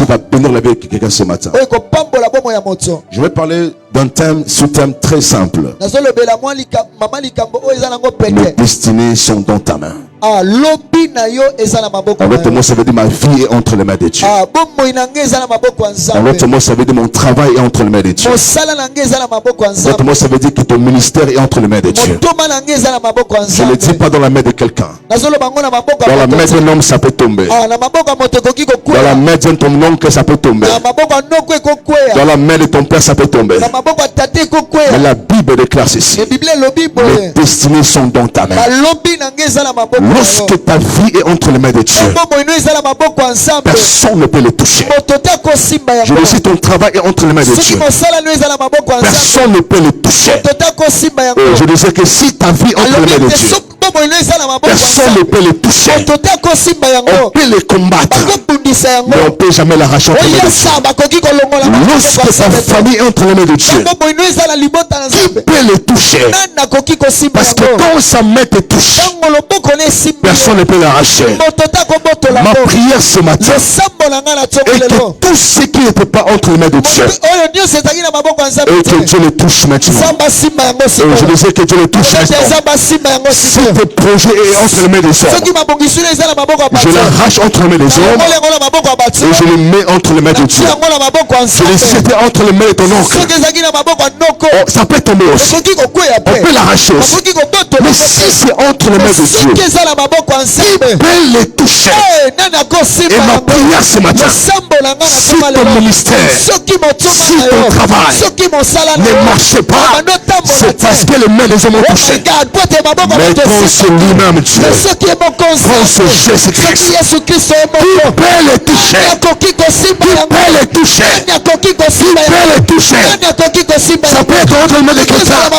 va bénir la vie de quelqu'un ce matin. Je vais parler d'un thème, sous-thème très simple. Mes destinées sont dans ta main. Dans l'autre mot, ça veut dire ma vie est entre les mains de Dieu. Dans l'autre mot, ça veut dire mon travail est entre les mains de Dieu. Dans l'autre mot, ça veut dire que ton ministère est entre les mains de Dieu. Je ne le dis pas dans la main de quelqu'un. Dans la main d'un homme, ça peut tomber. Dans la main de ton oncle, ça peut tomber. Dans la main de ton père, ça peut tomber. Mais la Bible déclare ceci. Les destinées sont dans ta main. Lorsque ta vie est entre les mains de Dieu, personne ne peut le toucher. Je le dis, ton travail est entre les mains de Dieu. Personne ne peut le toucher. Et je disais que si ta vie est entre les mains de Dieu, personne ne peut le toucher. On peut le combattre, mais on ne peut jamais l'arracher entre les mains de Dieu. Lorsque ta famille est entre les mains de Dieu, qui peut le toucher? Parce que quand sa main te touche, personne ne peut l'arracher. Ma prière ce matin est que tout ce qui n'était pas entre les mains de Dieu, et que Dieu le touche maintenant. Et je disais que Dieu le touche maintenant. Si tes projets est entre les mains des hommes, je l'arrache entre les mains des hommes et je le mets entre les mains de Dieu. Je les c'était entre les mains de ton oncle. Oh, ça peut tomber aussi. On peut l'arracher aussi. Mais si c'est entre les mains de Dieu, il peut les toucher. Et ma prière ce matin, si ton ministère, si ton travail ne marche pas, c'est parce que les mains des hommes ont touché. Mais quand c'est lui-même Dieu, quand c'est Jésus-Christ, il peut les toucher. Il peut les toucher. Il peut les toucher. Ça peut être entre les mains de quelqu'un.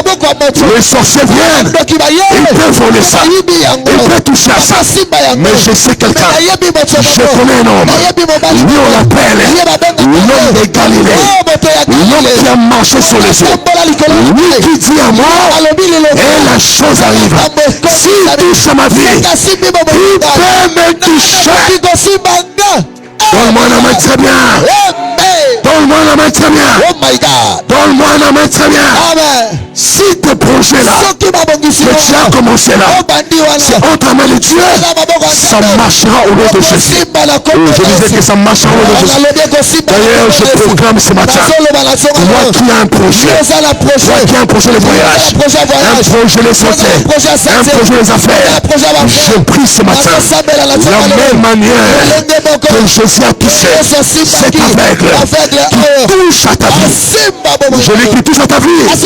Les sorciers viennent. Ils peuvent voler ça. Ils peuvent toucher à ça. Mais je sais quelqu'un. Je connais un homme. Lui on l'appelle l'homme de Galilée. L'homme qui a marché sur les eaux. Lui qui dit à moi, et la chose arrive. S'il touche à ma vie, il peut me toucher. Donne-moi la main très bien. Donne-moi la main très bien. Oh my God. Donne-moi la main très bien. Amen. Si tes projets là, que tu as commencé là, c'est entre main de Dieu, ça marchera au nom de Jésus. Je disais que ça marchera au nom de Jésus. D'ailleurs, je programme ce matin. Moi qui ai un projet, moi qui ai un projet de voyage, un projet de santé, un projet des affaires, je prie ce matin, la même manière que Jésus a touché cet aveugle qui touche à ta vie. Je dis qui touche à ta vie, qui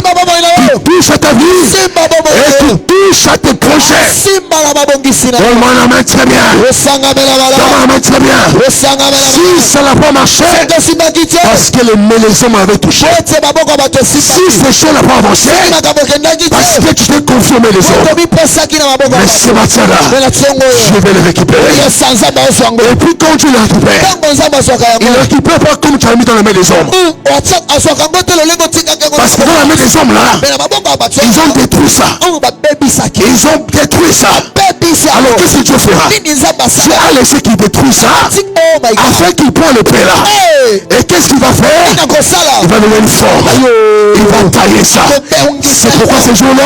touche à ta vie et qui touche à tes projets. Donne-moi la main très bien. Donne-moi la main très bien. Si ça n'a pas marché, parce que les hommes avaient touché. Si ces choses n'ont pas avancé, parce que tu t'es confié aux les hommes. Mais ce matin-là, je vais les récupérer. Et puis quand tu les récupères, il ne récupère pas comme tu as mis dans la main des hommes. Parce que dans la main des hommes là, ils ont détruit ça. Ils ont détruit ça. Alors qu'est-ce que Dieu fera? Dieu a laissé qu'il détruise ça afin qu'il prenne le paix là. Et qu'est-ce qu'il va faire? Il va donner une forme. Il va tailler ça. C'est pourquoi ces jours-là,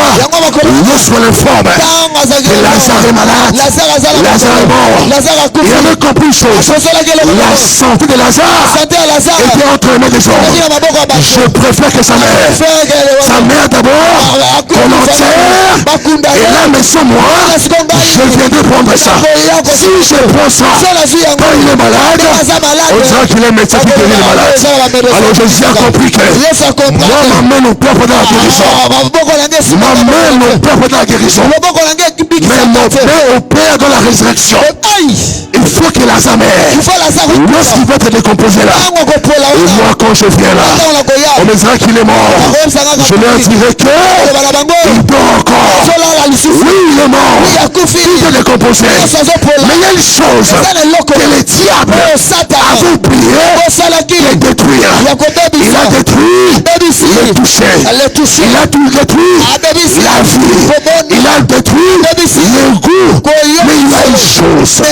lorsqu'on informe que Lazare est malade, Lazare est mort, il avait compris une chose. La santé de Lazare était entre les mains des hommes. Je préfère que sa mère d'abord, qu'on enterre, et là, mais sans moi, je viendrai prendre ça. Si je prends ça, quand il est malade, on dira qu'il est médecin qui guérit le malade. Alors Jésus a compris que moi, ma main ne peut pas dans la guérison. Ma main ne peut pas dans la guérison. Mais mon Père opère dans la résurrection. Il faut que Lazare meure. Lorsqu'il va te décomposer là, et moi quand je viens là, on me dira qu'il est mort. Je leur dirai que il dort encore. Oui, il est mort. Il peut décomposer. Mais il y a une chose que le diable avait oublié de détruire. Il a détruit, il est touché. Il a tout détruit. La vie. Il a détruit le goût. Mais il a une chose.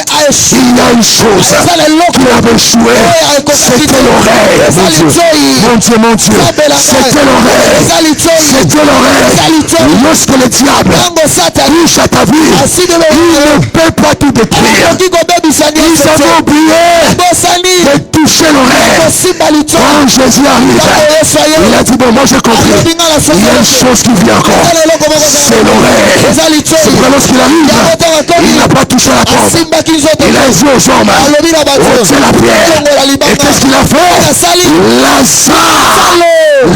Il y a une chose qui avait échoué. C'était l'oreille. Mon Dieu, mon Dieu. C'était l'oreille. C'était l'oreille. Lorsque le diable touche à ta vie, il ne peut pas tout détruire. Ils avaient oublié de toucher l'oreille. Quand Jésus arrive, il a dit, bon, moi j'ai compris. Il y a une chose qui vient encore. C'est l'oreille. C'est vrai, lorsqu'il arrive, il n'a pas touché la porte. Il a dit aux hommes, ôtez la pierre. Et qu'est-ce qu'il a fait?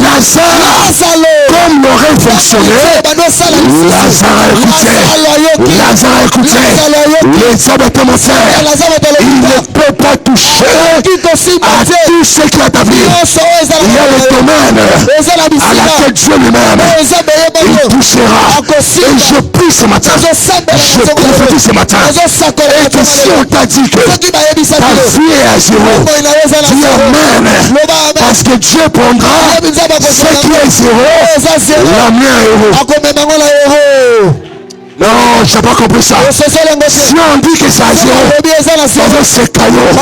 Lazare, comme l'oreille fonctionnait, Lazare a écouté. Les hommes étaient montés. Il ne peut pas toucher à tout ce qui est à ta vie. Il y a le domaine à laquelle Dieu lui-même il touchera. Et je prie ce matin, je prophétise ce matin, et que si on t'a dit que ta vie est à zéro, dis amen, parce que Dieu prendra ce qui est zéro, la mienne est héros. Non, je n'ai pas compris ça. Si on dit que c'est à zéro, c'est caillot.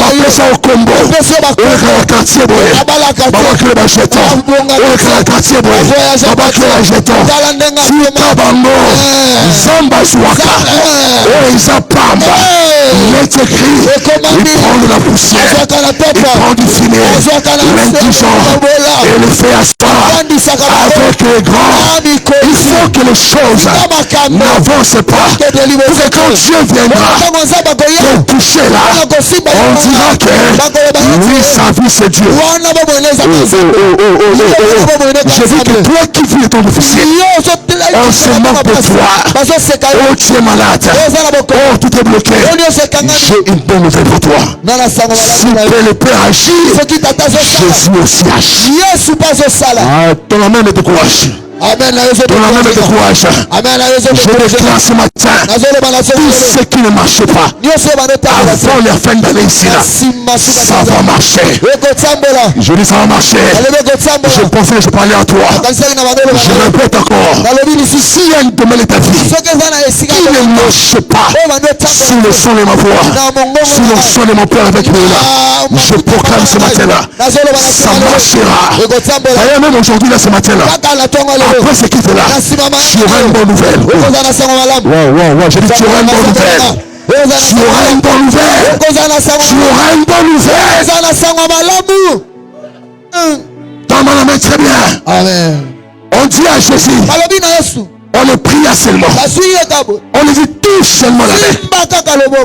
Appelez ça au combo. Le quartier boy. Baba que le jeton. Le quartier boy. Baba que le jeton. Fika bango. Zamba zwaka. Oisa pamba. Il est écrit. Il prend de la poussière. Il prend du fumier. L'indigent. Et le fait asseoir avec les grands. Il faut que les choses n'avancent pas. Pour que quand Dieu viendra te toucher là, on dira que lui, sa vie c'est Dieu. Je dis que toi qui vis ton difficile, on se moque de toi. Oh, tu es malade. Oh, tout est bloqué. J'ai une bonne nouvelle pour toi. Si le Père agit, Jésus aussi agit. Ton main ne te courage. Amen. Ton âme de courage. Je déclare ce matin tout ce qui ne marche pas avant la fin d'année ici là, ça va marcher. Je dis ça va marcher. Je pensais que je parlais à toi. Je répète encore, s'il y a une domaine de ta vie qui ne marche pas sous le son de ma voix, sous le son de mon Père avec nous là, je proclame ce matin là, ça marchera. D'ailleurs même aujourd'hui là, ce matin là, après ce qui fait là, tu auras une bonne nouvelle. Je dis tu auras une bonne nouvelle. Tu auras une bonne nouvelle. Tu auras une bonne nouvelle. Dans ma main très bien. Amen. On dit à Jésus, on le pria seulement. On lui dit touche seulement la main.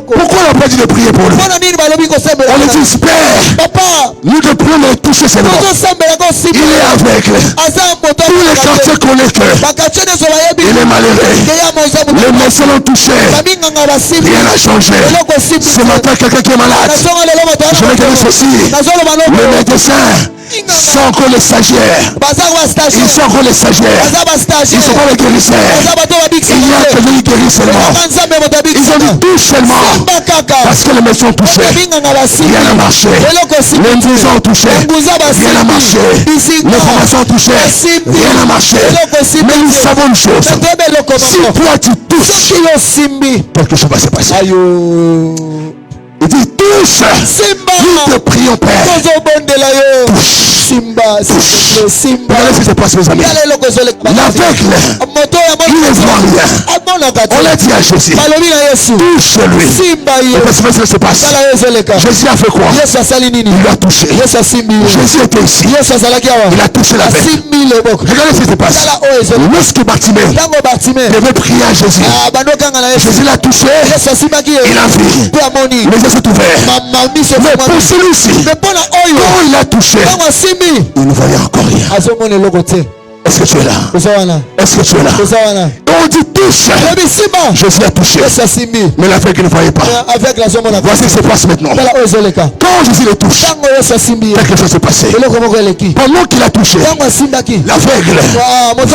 Pourquoi on n'a pas dit de prier pour lui? On lui dit Père, nous te prions de toucher seulement. Il est aveugle. Tous les quartiers connaissent que il est malheureux. Les médecins l'ont touché. Rien n'a changé. Ce matin, quelqu'un qui est malade, je vais dire ceci. Le médecin sont encore les stagiaires. Ils sont encore les stagiaires. Ils sont pas les guérisseurs. Il y a quelqu'un qui guérit seulement. Ils ont dit touche seulement. Parce que les médecins ont touché. Rien n'a marché. Les indisants ont touché. Rien n'a marché. Les formations ont touché. Rien n'a marché. Mais nous savons une chose. Si toi tu touches, quelque chose va se passer. Il dit touche. Nous te prions Père. Simba, Simba. Regardez ce qui se passe mes amis. L'aveugle, il ne voit rien. On l'a dit à Jésus. Touche-lui. Et parce que ce qui se passe, Jésus a fait quoi? Il l'a touché. Jésus était ici. Il a touché l'aveugle. Regardez ce qui se passe. Lorsque Bartimée devait prier à Jésus, Jésus l'a touché. Il a vu. Les yeux sont ouverts. Mais pour celui-ci, quand il a touché, il ne voyait encore rien. Est-ce que tu es là? Est-ce que tu es là? On dit touche. Jésus a touché. Mais l'aveugle ne voyait pas. Voici ce qui se passe maintenant. Quand Jésus le touche, quelque chose s'est passé. Pendant qu'il a touché, l'aveugle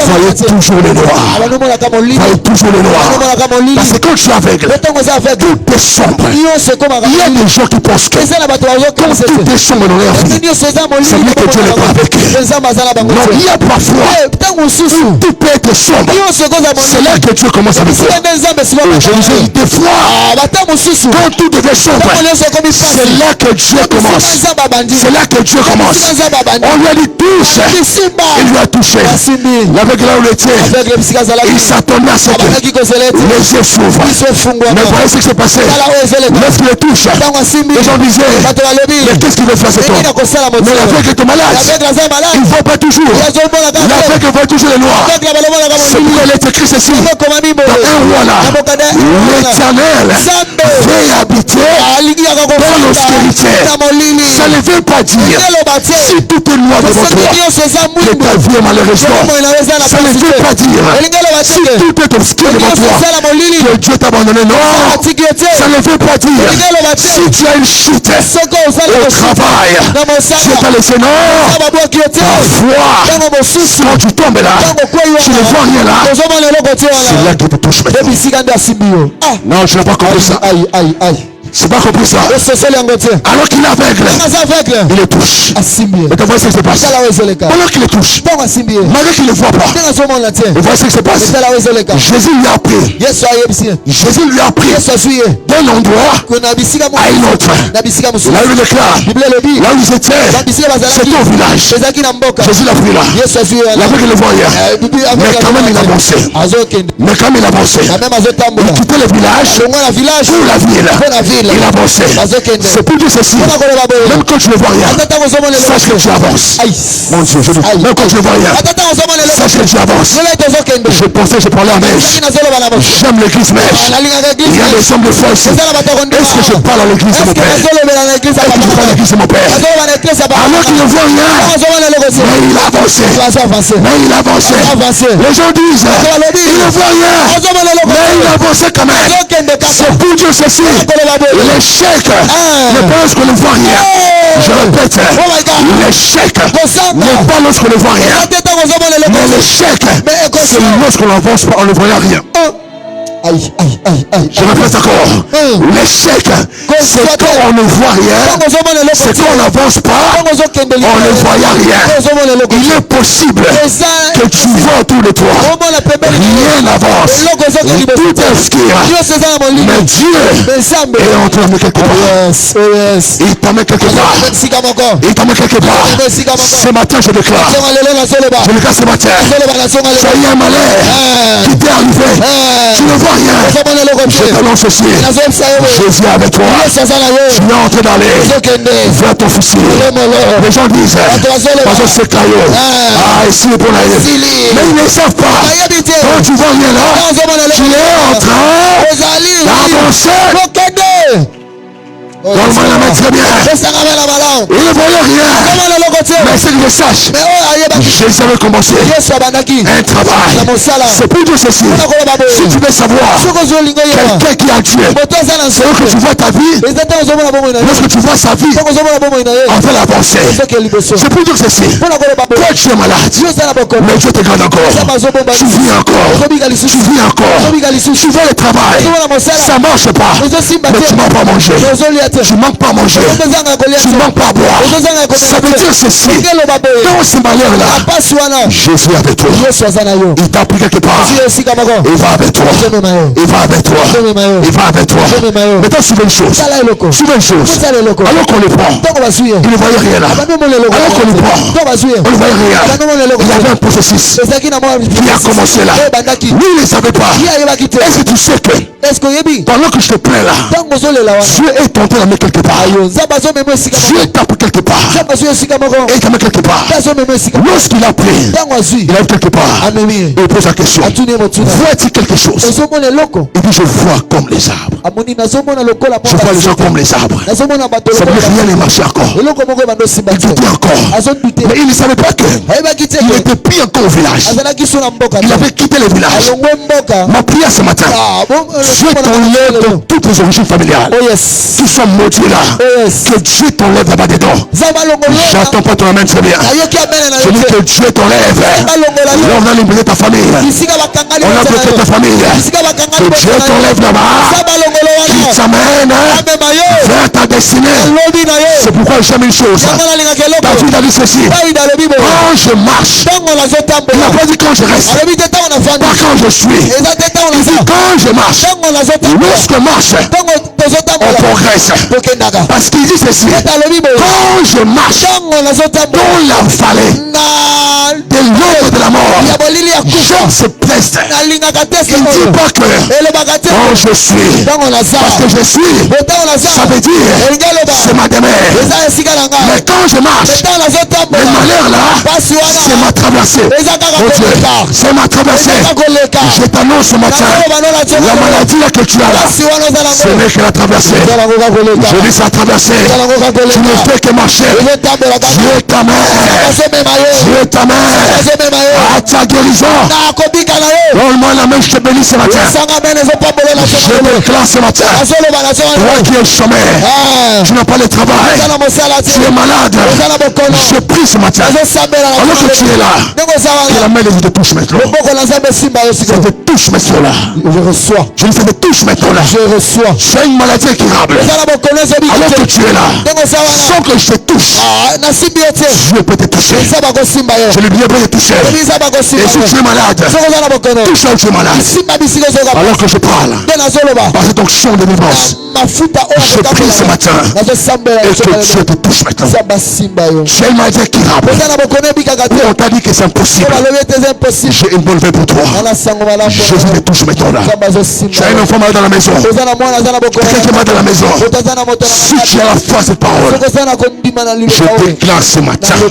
voyait toujours le noir. Voyait toujours le noir. Parce que quand tu es aveugle, tout est sombre. Il y a des gens qui pensent que quand tout est sombre dans leur vie, c'est mieux que Dieu n'est pas avec eux. Non, il y a parfois tout peut être sombre. C'est là que Dieu commence avec toi. Je vous ai dit des fois, quand tout devait sombre, c'est là que Dieu commence. C'est là que Dieu commence. On lui a dit touche. Il lui a touché. L'aveugle là où il était, il s'attendait à ce que les yeux s'ouvrent. Mais voyez ce qui s'est passé. Lorsqu'il le touche, les gens disaient, mais qu'est-ce qu'il veut faire cet homme? Mais l'aveugle est malade. Il ne voit pas toujours. L'aveugle voit toujours le noir. C'est pourquoi il est écrit ceci. Dans un roi là, l'Éternel veut habiter dans l'austérité. Ça ne veut pas dire si tout est noir devant toi que ta vie est malheureusement. Ça ne veut pas dire si tout est obscur devant toi que Dieu t'a abandonné. Non, ça ne veut pas dire si tu as une chute au travail, Dieu t'a laissé. Non, parfois quand tu tombes là, tu ne vois rien là. C'est là que tu touches maintenant. Non, je n'ai pas compris ça. C'est pas compris ça. Alors qu'il est aveugle, il le touche. Et tu vois ce qui se passe. Pendant qu'il le touche, malgré qu'il ne le voit pas, et voyez ce qui se passe. Jésus lui a appris. Jésus lui a appris d'un endroit à un autre. Là où il déclare, là où ils étaient, c'était au village. Jésus l'a pris là. L'aveugle le voyait. Mais quand même il avançait. Il quittait le village pour la ville. Il avançait. C'est pour dire ceci. Même quand tu ne vois rien, sache que tu avances. Mon Dieu, je dis, même quand tu ne vois rien, sache que tu avances. Je pensais que je parlais en mèche. J'aime l'église mèche. Il y a des hommes de force. Est-ce que je parle à l'église de mon père? Est-ce que je parle à l'église de mon père? Alors qu'il ne voit rien, mais il avançait. Les gens disent, il ne voit rien, mais il avançait quand même. C'est pour dire ceci. L'échec n'est pas lorsqu'on ne voit rien. Je répète, l'échec n'est pas lorsqu'on ne voit rien. Mais l'échec, c'est lorsqu'on n'avance pas en ne voyant rien. Je répète encore. L'échec, c'est quand on ne voit rien. C'est quand on n'avance pas, on ne voit rien. Il est possible que tu vois autour de toi, rien n'avance. Tout est obscur. Mais Dieu est en train de quelque part. Il t'amène quelque part. Ce matin je déclare. Je déclare ce matin. Tu as eu un malheur qui t'est arrivé. Tu ne vois rien. Je t'annonce ceci. Jésus est avec toi. Tu es entré dans les vers ton fusil. Les gens disent, parce que c'est caillot. Ici pour la mais ils ne savent pas. Quand tu vois rien là, tu es en train d'avancer. Normalement, il la met très bien. Il ne voyait rien. Mais c'est que je sache. Jésus avait commencé un travail. C'est pour dire ceci. Si tu veux savoir quelqu'un qui a Dieu, c'est que tu vois ta vie. Lorsque tu vois sa vie, on va l'avancer. C'est pour dire ceci. Toi tu es malade, mais Dieu te garde encore. Tu vis encore. Tu veux le travail. Ça marche pas. Mais tu n'as pas mangé. Tu manques pas à manger. Tu manques pas à boire. Ça veut dire ceci. Dans ce malheur-là, Jésus est avec toi. Il t'a pris quelque part. Il va avec toi. Maintenant, suivez une chose. Alors qu'on le prend, il ne voyait rien là. Alors qu'on le prend, on ne voyait rien. Il y avait un processus qui a commencé là. Lui, il ne savait pas. Est-ce que tu sais que pendant que je te plains là, Dieu est tenté d'amener quelque part. Dieu tape quelque part. Et il t'amène quelque part. Lorsqu'il a pris, il arrive quelque part. Il pose la question. Vois-t-il quelque chose? Il dit, je vois comme les arbres. Je vois les gens comme les arbres. Ça veut dire rien ne marchait encore. Il doutait encore. Mais il ne savait pas que il était pris encore au village. Il avait quitté le village. Ma prière ce matin, Dieu t'enlève de toutes les origines familiales. Qui sont maudits là. Que Dieu t'enlève là-bas dedans. J'attends pas ton amène très bien. Je dis que Dieu t'enlève. Là on a libéré ta famille. On a bloqué ta famille. Que Dieu t'enlève là-bas. Qui t'amène vers ta destinée. C'est pourquoi j'aime une chose. David a dit ceci. Quand quand je marche, il n'a pas dit quand je reste, pas quand je suis. Il dit quand je marche. Lorsque je marche, on progresse. Parce qu'il dit ceci, quand je marche dans la vallée de l'ombre de la mort, Job se presse. Il ne dit pas que quand je suis, parce que je suis, ça veut dire c'est ma demeure. Mais quand je marche, le malheur là, c'est ma traversée. Oh Dieu, c'est ma traversée. Je t'annonce ce matin, la maladie là que tu as là, ce n'est que la traversée. Je dis ça traversée. Tu ne fais que marcher. Dieu est ta main. Dieu est ta main. À ta guérison. Donne-moi la main, je te bénis ce matin. Je déclare ce matin. Toi qui es chômeur, tu n'as pas le travail, tu es malade. Je prie ce matin. Alors que tu es là, que la main de Dieu te touche maintenant. Ça te touche maintenant là. Je reçois. Je dis ça te touche maintenant là. Je reçois. J'ai une maladie incurable. Alors que tu es là, sans que je te touche, Dieu peut te toucher. Je lui bien peut te toucher. Et si tu es malade, touche là où tu es malade. Alors que je parle, par cette onction de délivrance, je prie ce matin et que Dieu te touche maintenant. J'ai une maladie incurable. On t'a dit que c'est impossible. J'ai une bonne nouvelle pour toi. Jésus te touche maintenant là. Tu as un enfant malade dans la maison. Quelqu'un qui est malade dans la maison. Si tu as la foi à cette parole, je déclare ce matin que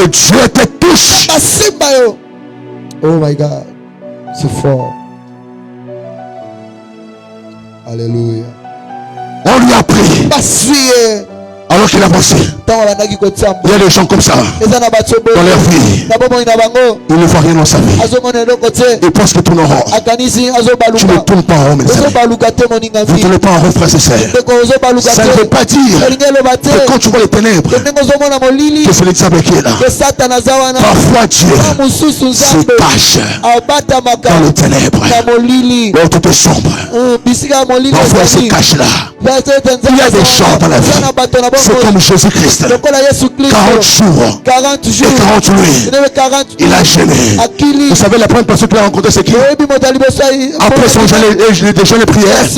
Dieu te touche. Oh my God, c'est fort. Alléluia. On lui a pris. Alors qu'il a pensé, il y a des gens comme ça dans leur vie, ils ne voient rien dans sa vie. Ils pensent que tourne en rond. Tu ne tournes pas en rond, mes amis. Vous ne tournez pas en rond, frères et sœurs. Ça ne veut pas dire que quand tu vois les ténèbres, que c'est le diable qui est là. Parfois Dieu se cache dans les ténèbres, dans tout est sombre. Parfois il se cache là. Il y a des gens dans la vie. C'est comme Jésus-Christ. 40 jours et 40 nuits. Il a gêné. Vous savez, la première personne qu'il a rencontrée, c'est qui? Après son jeûne et prière. Vous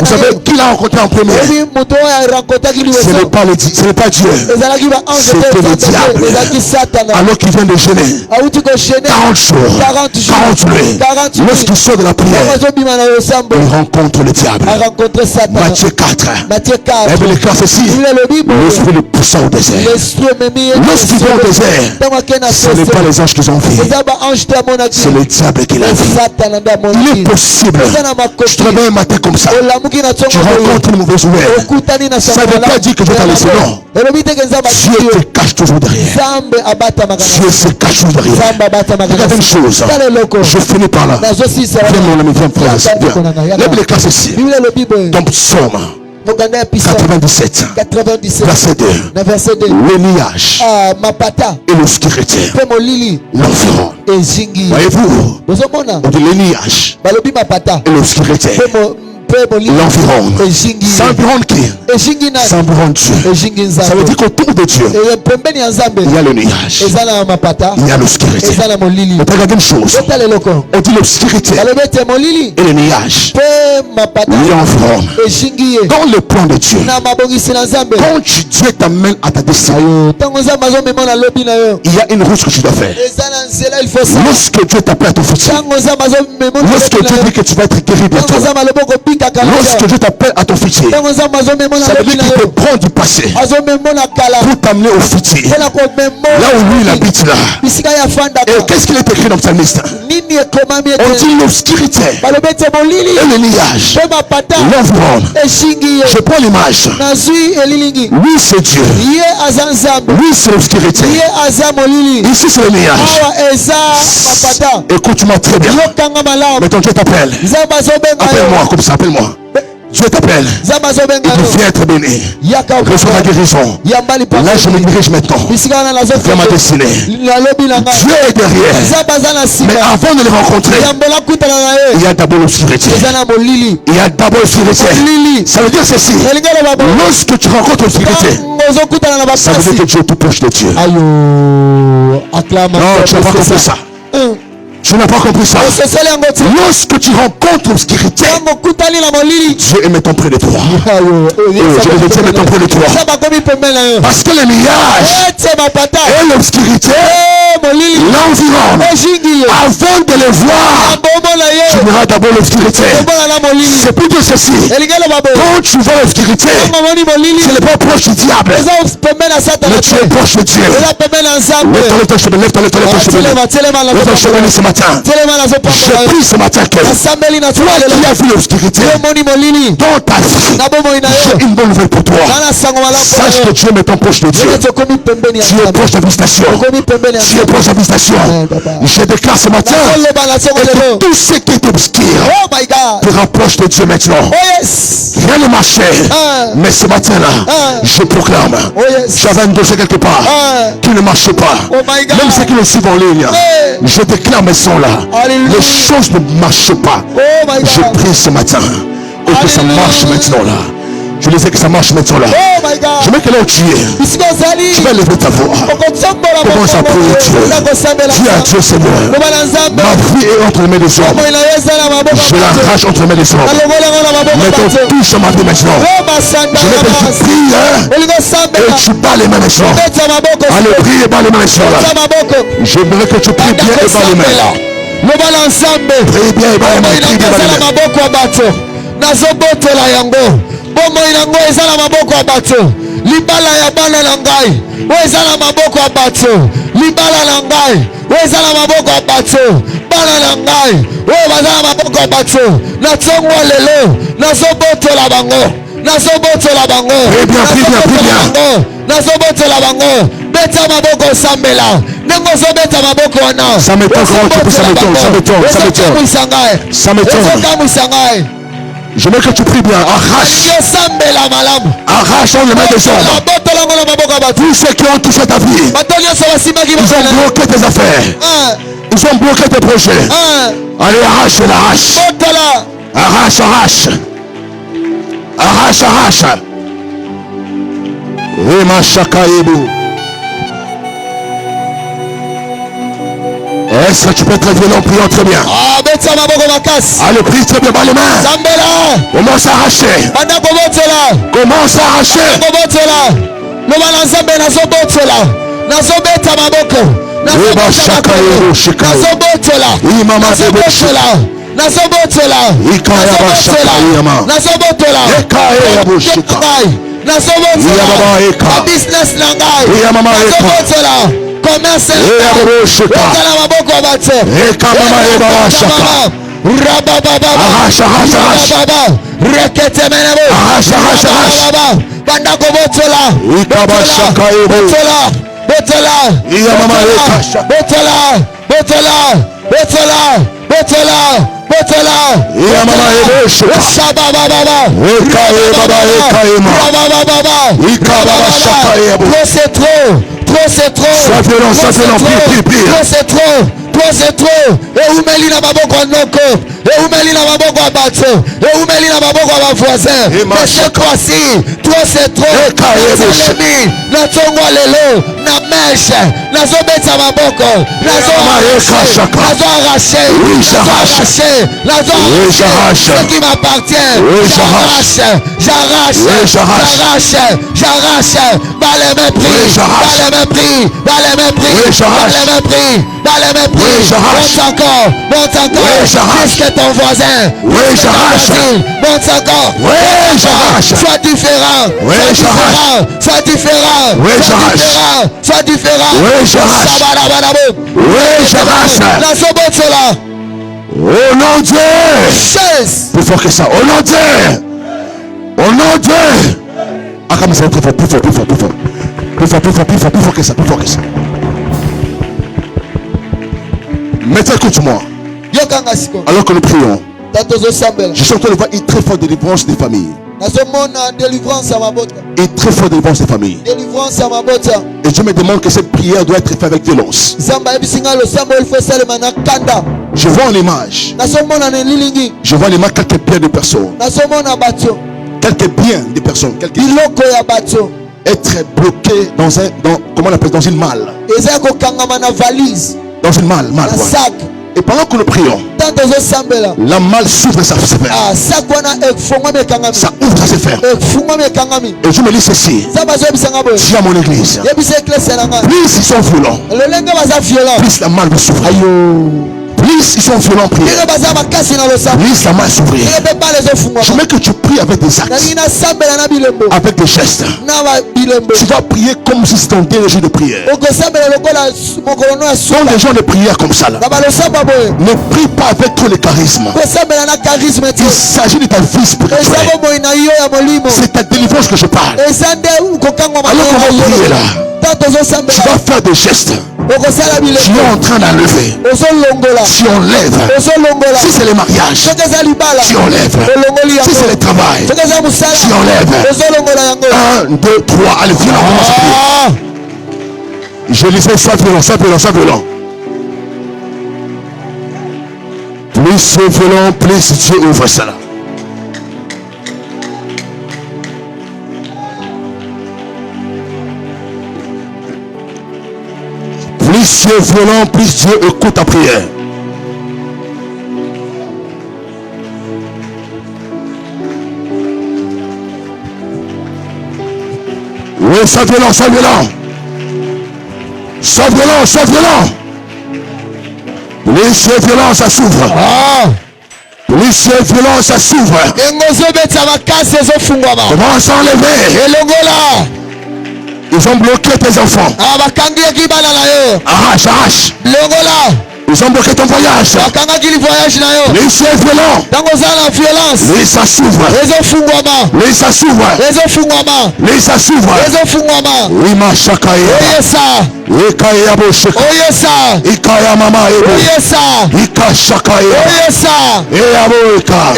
savez qui l'a rencontré en premier? Ce n'est pas Dieu. C'était le diable. Alors qu'il vient de gêner 40 jours, 40 nuits. Lorsqu'il sort de la prière, il rencontre le diable. Matthieu 4. Et bien, l'éclat ceci. L'esprit le poussa au désert. Lorsqu'ils vont au désert, ce n'est pas les anges qu'ils ont vu, c'est le diable qui l'a vu. Il est possible, je te réveille un matin comme ça, tu rencontres une mauvaise nouvelle. Ça ne veut pas dire que Dieu t'a laissé, non. Dieu te cache toujours derrière. Dieu se cache toujours derrière. Regarde une chose, je finis par là. Viens mon ami, viens frère, viens. Lève les classes ici. Dans Psaume 97, verset 2. Le nuage et l'obscurité l'environ. Voyez-vous, on dit le nuage et l'obscurité l'environ. Ça environne qui? Ça environne Dieu. Ça veut dire qu'autour de Dieu, il y a le nuage, il y a l'obscurité. Mais regarde une chose, on dit l'obscurité et le nuage l'environ. Dans le plan de Dieu, quand Dieu t'amène à ta destinée, il y a une route que tu dois faire. Lorsque Dieu t'appelle à ton futur, lorsque Dieu dit que tu vas être guéri bientôt, lorsque Dieu t'appelle à ton futur, ça veut dire qu'il te prend du passé pour t'amener au futur, là où lui il habite là. Et qu'est-ce qu'il est écrit dans le psalmiste? On dit l'obscurité et le nuage l'environne. Je prends l'image. Lui c'est Dieu, lui c'est l'obscurité, ici c'est le nuage. Écoute-moi très bien. Maintenant Dieu t'appelle. Appelle-moi comme ça, appelle-moi. Dieu t'appelle. Il vient être béni. Reçois la guérison. Là je me dirige maintenant vers ma destinée. Dieu est derrière. Mais avant de le rencontrer, il y a d'abord l'obscurité. Il y a d'abord l'obscurité. Ça veut dire ceci. Lorsque tu rencontres l'obscurité, ça veut dire que tu es tout proche de Dieu. Acclame. Non, tu n'as pas compris ça. Tu n'as pas compris ça. Lorsque tu rencontres l'obscurité, Dieu est maintenant près de toi. Je vais dire maintenant près de toi. Parce que les nuages et l'obscurité l'environne. Avant de les voir, tu verras d'abord l'obscurité. C'est plutôt ceci. Quand tu vois l'obscurité, tu n'es pas proche du diable, mais tu es proche de Dieu. Lève-toi ce matin. Je prie ce matin que toi qui as vu l'obscurité dans ta vie, j'ai une bonne nouvelle pour toi. Sache que Dieu met ton proche de Dieu. Tu es proche de la visitation. Tu es proche de la visitation. Je déclare ce matin que tout ce qui est obscur te rapproche de Dieu maintenant. Rien ne marchait, mais ce matin-là, je proclame, j'avais un dossier quelque part qui ne marchait pas. Même ceux qui le suivent en ligne, je déclare mes sons là. Les choses ne marchent pas. Je prie ce matin et que ça marche maintenant là. Je disais que ça marche maintenant là. Je mets que là où tu es, tu vas lever ta voix. Commence à prier Dieu. Dis à Dieu Seigneur, ma vie est entre les mains des hommes. Je l'arrache entre les mains des hommes. Mettons touche ma vie maintenant. Je mets que tu pries et tu bats les mains maintenant. Allez, prie et bats les mains maintenant. J'aimerais que tu pries bien et bats les mains. Prie bien et bats les mains. Prie bien et bats les mains. Bomoi nango ezala maboko ya bato. Libala ya bana na ngai ezala maboko ya bato. Libala na ngai ezala maboko ya bato. Bana na ngai bazala maboko ya bato. Na tsongwa lelo nazobotola bango. Nazobotola bango. Nazobotola bango. Beta maboko sambela. Nengo zobeta maboko wana. Ça m'étonne comment tu peux ça m'étonne. Je veux que tu pries bien. Arrache. Arrache dans les mains des hommes. Tous ceux qui ont touché ta vie, ils ont bloqué tes affaires. Ils ont bloqué tes projets. Allez, arrache, arrache. Arrache, arrache. Arrache, arrache. Rema Shakaïbou. Est-ce que tu peux être violent en priant très bien? Allez, prie très bien par les mains. Commence à arracher. Commence à arracher. Commerce c'est trop. Sois violent, prie. C'est trop. C'est trop. Et où Mélina Maboko Noko. Et où Mélina Maboko Abato. Et où Mélina Maboko à voisin. Mais cette fois-ci, toi c'est trop. L'ennemi, la tongo lelo, na mèche, la zobeta Maboko, la arraché, ce qui m'appartient. J'arrache. Dans les mépris. Monte encore. Puisque ton voisin. Monte encore. Sois différent. Sois différent. Au nom de Dieu. Plus fort que ça. Au nom de Dieu. Ah, comme ça, plus fort que ça. Maintenant, écoute-moi. Alors que nous prions, je suis en train de voir une très forte délivrance des familles. Une très forte délivrance des familles. Et je me demande que cette prière doit être faite avec violence. Je vois en image. Je vois en image quelques biens de personnes. Quelques biens de personnes. être bloqué dans comment on appelle, dans une malle. Dans une malle, voilà. Et pendant que nous prions, la malle s'ouvre et ça se ferme. Ça ouvre, ça se ferme. Et je me dis ceci. Si à mon église, plus ils sont violents, plus la malle va s'ouvrir. Plus ils sont violents, prier. Plus la malle s'ouvrir. Je veux que tu pries avec des actes, avec des gestes. Tu vas prier comme si c'était un dernier jour de prière. Donc les gens ne prient comme ça là. Ne prie pas avec trop le charisme. Il s'agit de ta vie spirituelle. C'est ta délivrance que je parle. Alors qu'on va prier là, tu vas faire des gestes. Tu es en train d'enlever. Tu enlèves. Si c'est le mariage, tu enlèves. Si c'est le travail, tu enlèves. 1, 2, 3, allez, viens, on commence à prier. Je disais, sois violent, sois violent, sois violent. Plus c'est violent, plus Dieu ouvre cela. Plus tu es violent, plus Dieu écoute ta prière. Oui, sois violent, sois violent. Sois violent, sois violent. Plus tu es violent, ça s'ouvre. Plus tu es violent, ça s'ouvre. Comment s'enlever? Ils ont bloqué tes enfants. Arrache, arrache. Ils ont bloqué ton voyage. Lui c'est violent. Lui ça s'ouvre. Lui ça s'ouvre. Lui ça s'ouvre. Oui ma chakaye. Ikaya bosheka. Ikaya mama ebo. Ika shakaye. Eyaboika.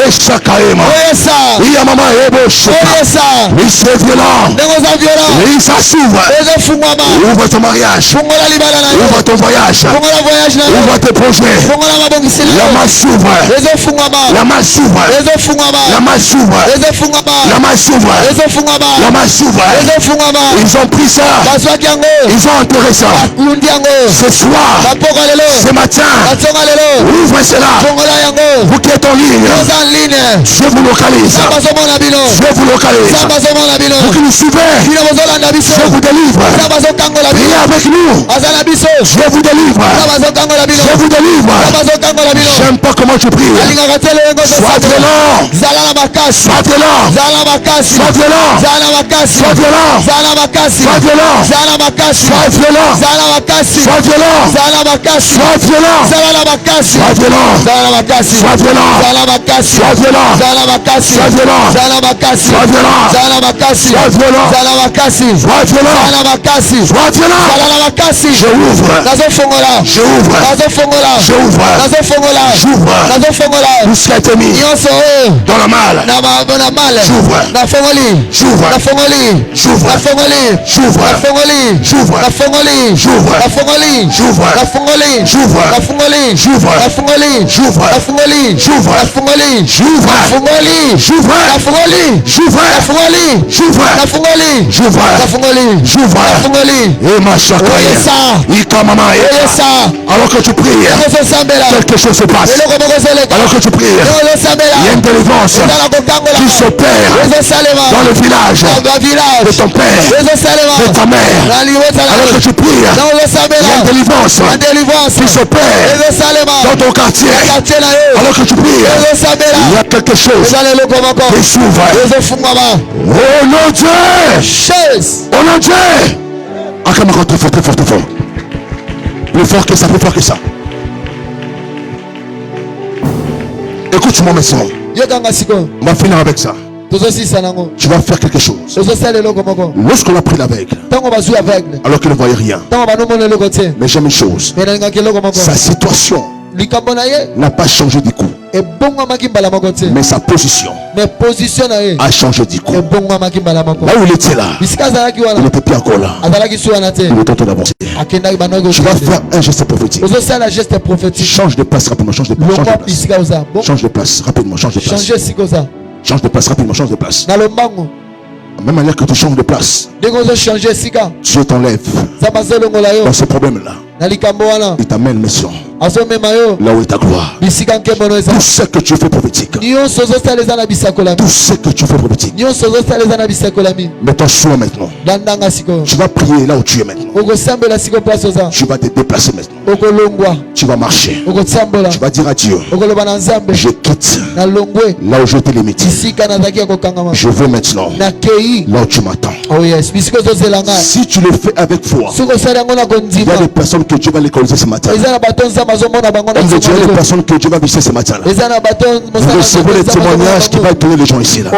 Eshakaye ma. Iya mama ebo sheka. Lui c'est violent. Lui ça s'ouvre. Ouvre ton mariage. Ouvre ton voyage. Ouvre tes projets. La main s'ouvre. La main s'ouvre. La main s'ouvre. La main s'ouvre. La main s'ouvre. Ils ont pris ça. Ils ont enterré ça. Ce soir, ce matin, ouvre cela. Vous qui êtes en ligne, je vous localise. Je vous localise. Vous qui nous suivez, je vous délivre. Priez avec nous. Je vous délivre. Je vous délivre. J'aime pas comment tu pries. Sois violent. Sois violent. Sois violent. Sois violent. Sois violent. Sois violent. Sois violent. Sois violent. Sois violent. Sois violent. Sois violent. Sois violent. Sois violent. Sois violent. Sois violent. Sois violent. Sois violent. Je ouvre. Je ouvre. Je ouvre. J'ouvre. Tout ce qui a été mis dans la malle. J'ouvre. J'ouvre. J'ouvre. J'ouvre. J'ouvre. J'ouvre. J'ouvre. Et ma chakaye. Alors que tu pries, quelque chose se passe. Alors que tu pries, il y a une délivrance qui s'opère dans le village de ton père, de ta mère. Alors que tu pries, il y a une délivrance qui s'opère dans ton quartier. Alors que tu pries, il y a quelque chose qui s'ouvre. Oh mon Dieu! Oh mon Dieu! Encore très fort, très fort, très fort. Plus fort que ça, plus fort que ça. Écoute-moi maintenant. On va finir avec ça. Tu vas faire quelque chose. Lorsqu'on a pris l'aveugle, alors qu'il ne voyait rien, mais j'aime une chose. Sa situation n'a pas changé du coup, mais sa position a changé du coup. Là où il était là, il n'était plus encore là. Il est en train d'avancer. Tu vas faire un geste prophétique. Change de place rapidement. Change de place. Change de place rapidement. Change de place. Change de place rapidement. Change de place. la même manière que tu changes de place, Dieu t'enlève dans ce problème-là. Il t'amène mission là où est ta gloire. Tout ce que tu fais prophétique, tout ce que tu fais prophétique, mets ton choix maintenant. Tu vas prier là où tu es maintenant. Tu vas te déplacer maintenant. Tu vas marcher. Tu vas dire à Dieu, je quitte là où je t'ai limité. Je veux maintenant là où tu m'attends. Si tu le fais avec foi, il y a des personnes que Dieu va les coloniser ce matin. Homme de Dieu, il y a des personnes que Dieu va visiter ce matin. Vous recevez les témoignages qui vont donner les gens ici là.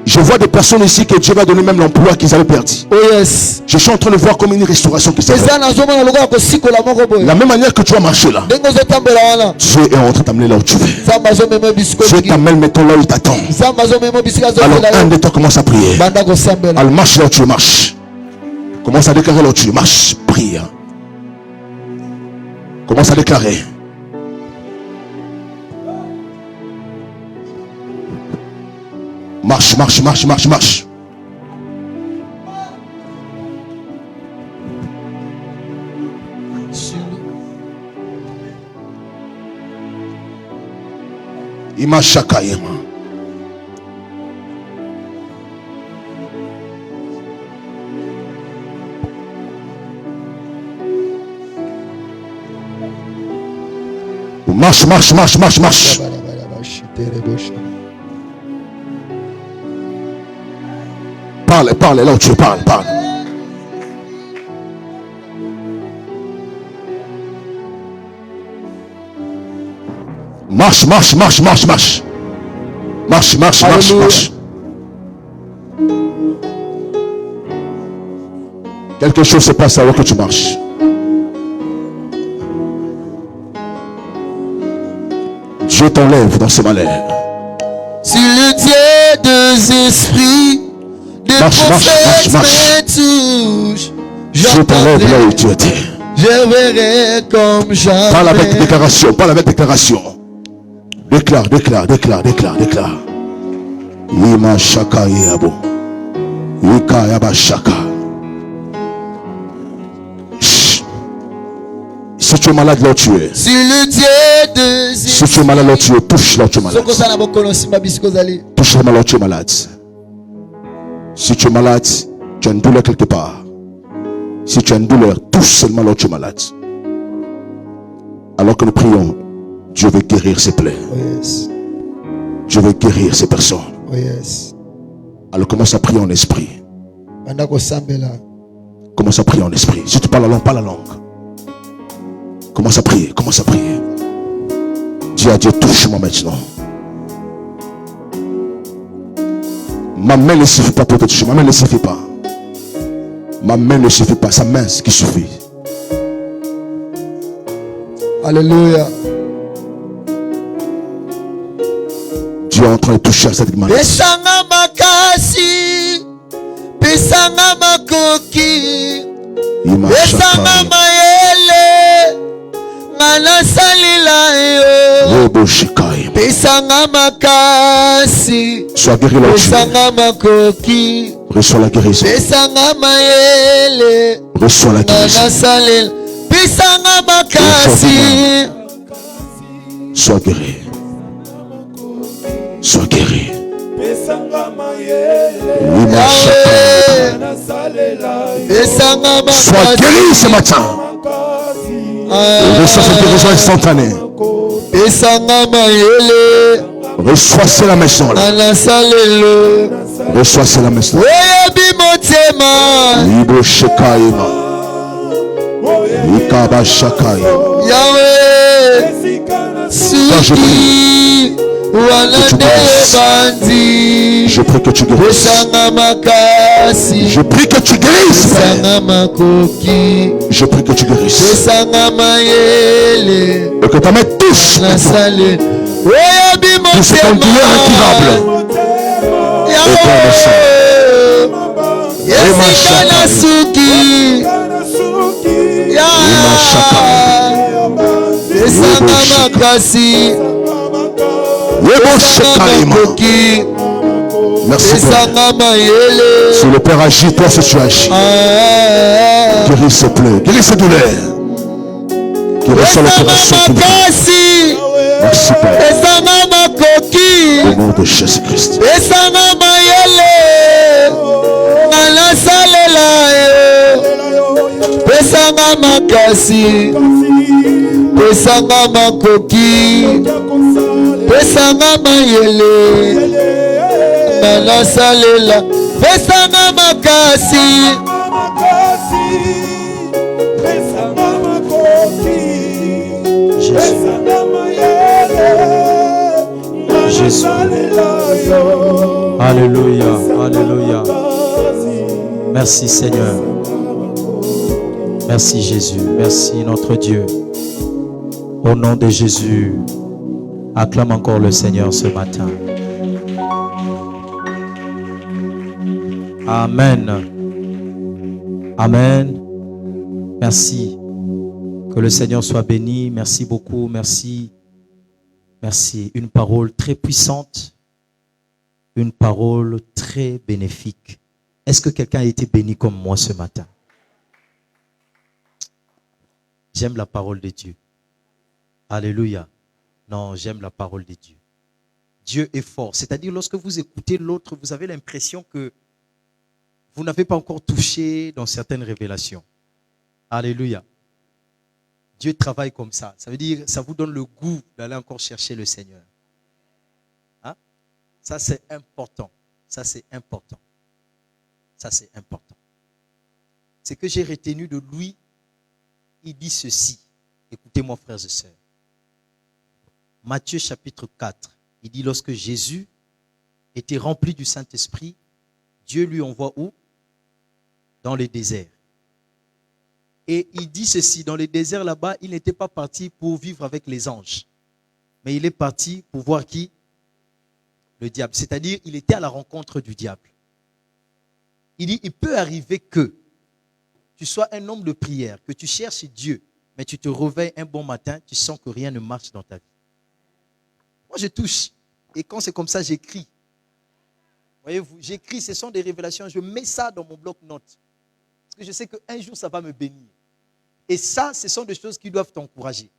Je vois des personnes ici que Dieu va donner même l'emploi qu'ils avaient perdu. Je suis en train de voir comme une restauration qui s'est faite. La même manière que tu vas marcher là, Dieu est en train de t'amener là où tu veux. Dieu t'amène maintenant là où il t'attend. Alors un de toi commence à prier. Alors marche là où tu marches. Commence à déclarer là où tu marches. Prie. Commence à déclarer. Marche, marche, marche, marche, marche. Ima Shakayema. Marche, marche, marche, marche, marche. Parle, parle, là où tu parles, parle. Marche, marche, marche, marche, marche. Marche, marche, marche, marche. Quelque chose se passe alors que tu marches. Dieu t'enlève dans ce malheur. Si le Dieu des esprits, des prophètes me touche, Dieu t'enlève là où tu étais. Je verrai comme jamais. Parle avec déclaration, parle avec déclaration. Déclare, déclare, déclare, déclare, déclare. Ima Shaka Yabo. Ika Yaba Shaka. Si tu es malade là où tu es, si le Dieu de si tu es malade là où tu es, touche là où tu es malade. Touche là où tu es malade. Si tu es malade, tu as une douleur quelque part. Si tu as une douleur, touche seulement là où tu es malade. Alors que nous prions, Dieu veut guérir ses plaies. Dieu veut guérir ces personnes. Alors commence à prier en esprit. Commence à prier en esprit. Si tu parles la langue, parle la langue. Commence à prier, commence à prier. Dis à Dieu, touche-moi maintenant. Ma main ne suffit pas pour te toucher. Ma main ne suffit pas. Ma main ne suffit pas. Sa main, ce qui suffit. Alléluia. Dieu est en train de toucher à cette maladie. Pesanga makasi, pesanga makoki, pesanga mayele, ngana salila yo. Pesanga makasi, sois guéri là où tu pesanga makoki, reçois la guérison. pesanga mayele, Reçois la guérison. ngana salila, pesanga makasi. Sois guéri. Sois guéri. Sois guéri ce matin. Reçois cette guérison instantanée. Reçois cela maintenant. Reçois cela maintenant. Libre Shekaïma. Ikaba Shakai. Quand je prie, je prie que tu guérisses. Je prie que tu guérisses. Je prie que tu guérisses. Et que ta main touche. Tout ce ton douleur incurable. Et ton Merci Père. Si le Père agit, toi aussi tu agis. Guéris ses plaies, guéris ses douleurs. Guéris l'opération qu'il fait. Merci Père. Au nom de Jésus-Christ. Pesanga makasi, pesanga makoki, pesanga mayele, nala salela, pesanga makasi, pesanga makoki, pesanga mayele, nala salela yo. Alléluia, alléluia. Merci Seigneur. Merci Jésus, merci notre Dieu. Au nom de Jésus, acclame encore le Seigneur ce matin. Amen. Amen. Merci. Que le Seigneur soit béni. Merci beaucoup. Merci. Merci. Une parole très puissante. Une parole très bénéfique. Est-ce que quelqu'un a été béni comme moi ce matin? J'aime la parole de Dieu. Alléluia. Non, j'aime la parole de Dieu. Dieu est fort. C'est-à-dire, lorsque vous écoutez l'autre, vous avez l'impression que vous n'avez pas encore touché dans certaines révélations. Alléluia. Dieu travaille comme ça. Ça veut dire, ça vous donne le goût d'aller encore chercher le Seigneur. Hein? Ça, c'est important. Ça, c'est important. Ça, c'est important. Ce que j'ai retenu de lui, il dit ceci. Écoutez-moi, frères et sœurs. Matthieu chapitre 4, il dit lorsque Jésus était rempli du Saint-Esprit, Dieu lui envoie où? Dans le désert. Et il dit ceci, dans le désert là-bas, il n'était pas parti pour vivre avec les anges. Mais il est parti pour voir qui? Le diable. C'est-à-dire, il était à la rencontre du diable. Il dit, il peut arriver que tu sois un homme de prière, que tu cherches Dieu, mais tu te réveilles un bon matin, tu sens que rien ne marche dans ta vie. Moi, je touche. Et quand c'est comme ça, j'écris. Voyez-vous, j'écris, ce sont des révélations. Je mets ça dans mon bloc-notes. Parce que je sais qu'un jour, ça va me bénir. Et ça, ce sont des choses qui doivent t'encourager.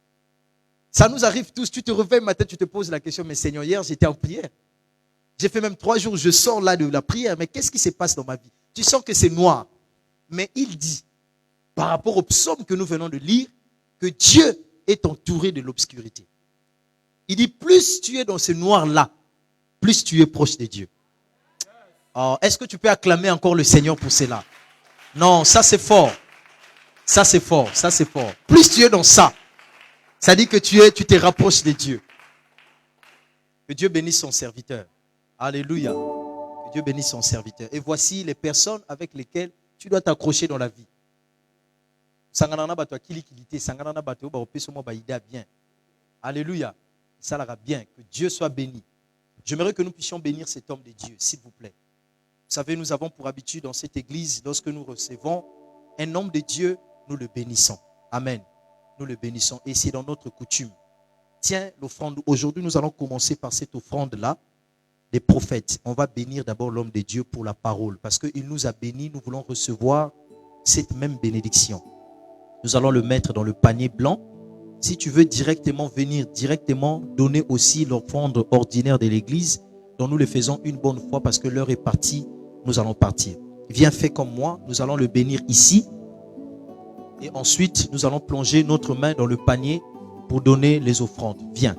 Ça nous arrive tous. Tu te réveilles le matin, tu te poses la question, mais Seigneur, hier, j'étais en prière. J'ai fait même 3 jours, je sors là de la prière, mais qu'est-ce qui se passe dans ma vie? Tu sens que c'est noir. Mais il dit, par rapport au psaume que nous venons de lire, que Dieu est entouré de l'obscurité. Il dit, plus tu es dans ce noir-là, plus tu es proche de Dieu. Alors, est-ce que tu peux acclamer encore le Seigneur pour cela? Non, ça c'est fort. Ça c'est fort, ça c'est fort. Plus tu es dans ça, ça dit que tu te rapproches de Dieu. Que Dieu bénisse son serviteur. Alléluia. Que Dieu bénisse son serviteur. Et voici les personnes avec lesquelles tu dois t'accrocher dans la vie. Alléluia. Ça l'ira bien. Que Dieu soit béni. J'aimerais que nous puissions bénir cet homme de Dieu, s'il vous plaît. Vous savez, nous avons pour habitude dans cette église, lorsque nous recevons un homme de Dieu, nous le bénissons. Amen. Nous le bénissons. Et c'est dans notre coutume. Tiens, l'offrande. Aujourd'hui, nous allons commencer par cette offrande-là des prophètes. On va bénir d'abord l'homme de Dieu pour la parole. Parce qu'il nous a bénis, nous voulons recevoir cette même bénédiction. Nous allons le mettre dans le panier blanc. Si tu veux directement venir, directement donner aussi l'offrande ordinaire de l'église, dont nous le faisons une bonne fois parce que l'heure est partie, nous allons partir. Viens, fais comme moi, nous allons le bénir ici. Et ensuite, nous allons plonger notre main dans le panier pour donner les offrandes. Viens,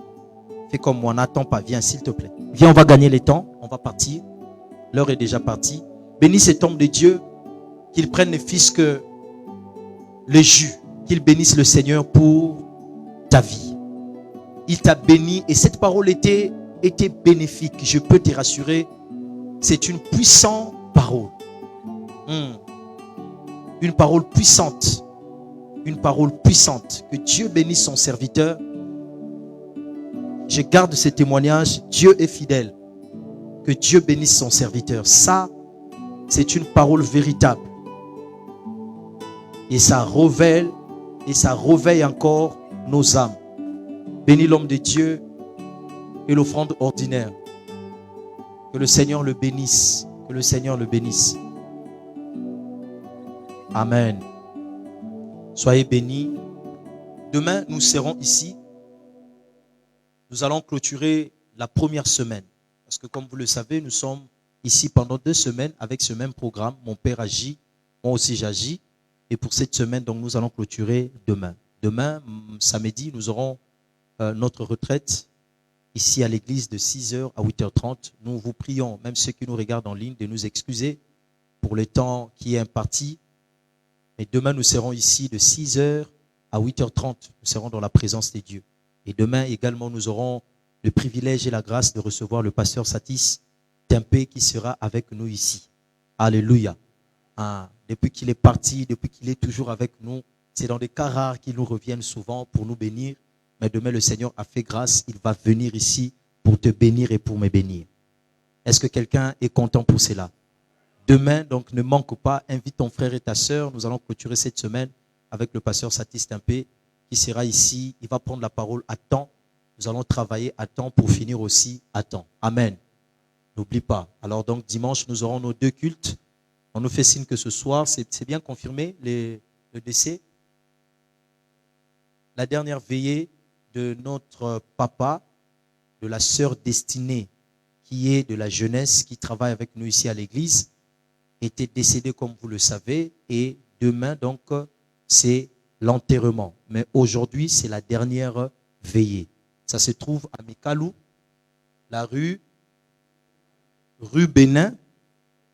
fais comme moi, n'attends pas, viens s'il te plaît. Viens, on va gagner le temps, on va partir. L'heure est déjà partie. Bénis cet homme de Dieu, qu'il prenne ne fût-ce que le jus, qu'il bénisse le Seigneur pour ta vie. Il t'a béni et cette parole était bénéfique. Je peux te rassurer, c'est une puissante parole. Une parole puissante. Une parole puissante. Que Dieu bénisse son serviteur. Je garde ce témoignage. Dieu est fidèle. Que Dieu bénisse son serviteur. Ça, c'est une parole véritable. Et ça révèle et ça réveille encore nos âmes. Bénis l'homme de Dieu et l'offrande ordinaire. Que le Seigneur le bénisse. Que le Seigneur le bénisse. Amen. Soyez bénis. Demain, nous serons ici. Nous allons clôturer la première semaine. Parce que comme vous le savez, nous sommes ici pendant 2 semaines avec ce même programme. Mon père agit, moi aussi j'agis. Et pour cette semaine, donc, nous allons clôturer demain. Demain, samedi, nous aurons notre retraite ici à l'église de 6h à 8h30. Nous vous prions, même ceux qui nous regardent en ligne, de nous excuser pour le temps qui est imparti. Mais demain, nous serons ici de 6h à 8h30. Nous serons dans la présence des dieux. Et demain également, nous aurons le privilège et la grâce de recevoir le pasteur Satis Tempé qui sera avec nous ici. Alléluia. Depuis qu'il est parti, depuis qu'il est toujours avec nous, c'est dans des cas rares qu'il nous revienne souvent pour nous bénir. Mais demain, le Seigneur a fait grâce. Il va venir ici pour te bénir et pour me bénir. Est-ce que quelqu'un est content pour cela? Demain, donc, ne manque pas. Invite ton frère et ta sœur. Nous allons clôturer cette semaine avec le pasteur Satis Tempé qui sera ici. Il va prendre la parole à temps. Nous allons travailler à temps pour finir aussi à temps. Amen. N'oublie pas. Alors donc, dimanche, nous aurons nos 2 cultes. On nous fait signe que ce soir, c'est bien confirmé, le décès. La dernière veillée de notre papa, de la sœur destinée, qui est de la jeunesse, qui travaille avec nous ici à l'église, était décédée comme vous le savez. Et demain, donc, c'est l'enterrement. Mais aujourd'hui, c'est la dernière veillée. Ça se trouve à Mikalou, la rue Bénin,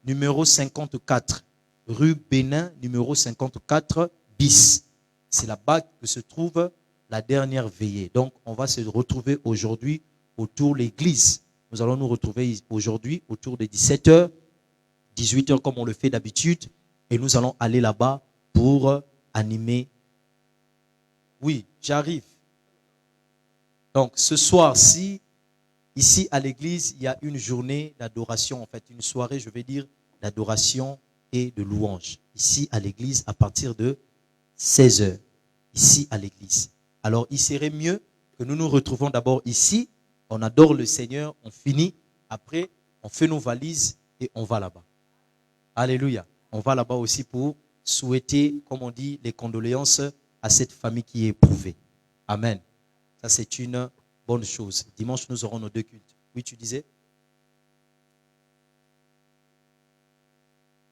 numéro 54. Rue Bénin, numéro 54 bis. C'est là-bas que se trouve la dernière veillée. Donc, on va se retrouver aujourd'hui autour de l'église. Nous allons nous retrouver aujourd'hui autour de 17h, 18h comme on le fait d'habitude. Et nous allons aller là-bas pour animer. Oui, j'arrive. Donc, ce soir-ci, ici à l'église, il y a une journée d'adoration, en fait, une soirée, je vais dire, d'adoration et de louange. Ici à l'église, à partir de 16h, ici à l'église. Alors, il serait mieux que nous nous retrouvons d'abord ici, on adore le Seigneur, on finit, après, on fait nos valises et on va là-bas. Alléluia. On va là-bas aussi pour souhaiter, comme on dit, les condoléances à cette famille qui est éprouvée. Amen. Ça, c'est une bonne chose. Dimanche, nous aurons nos 2 cultes. Oui, tu disais?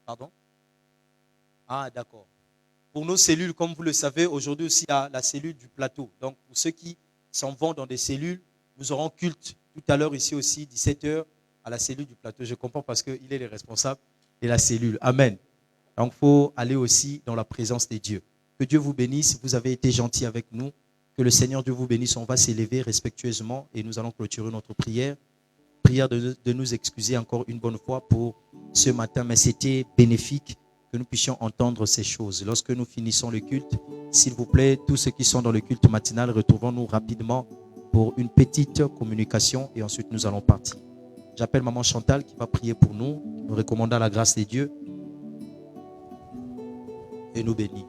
Pardon? Ah, d'accord. Pour nos cellules, comme vous le savez, aujourd'hui aussi, il y a la cellule du plateau. Donc, pour ceux qui s'en vont dans des cellules, nous aurons culte tout à l'heure ici aussi, 17h, à la cellule du plateau. Je comprends parce qu'il est le responsable de la cellule. Amen. Donc, il faut aller aussi dans la présence des dieux. Que Dieu vous bénisse. Vous avez été gentils avec nous. Que le Seigneur Dieu vous bénisse. On va s'élever respectueusement et nous allons clôturer notre prière. Prière de nous excuser encore une bonne fois pour ce matin, mais c'était bénéfique que nous puissions entendre ces choses. Lorsque nous finissons le culte, s'il vous plaît, tous ceux qui sont dans le culte matinal, retrouvons-nous rapidement pour une petite communication et ensuite nous allons partir. J'appelle maman Chantal qui va prier pour nous, nous recommandant la grâce des dieux et nous bénir.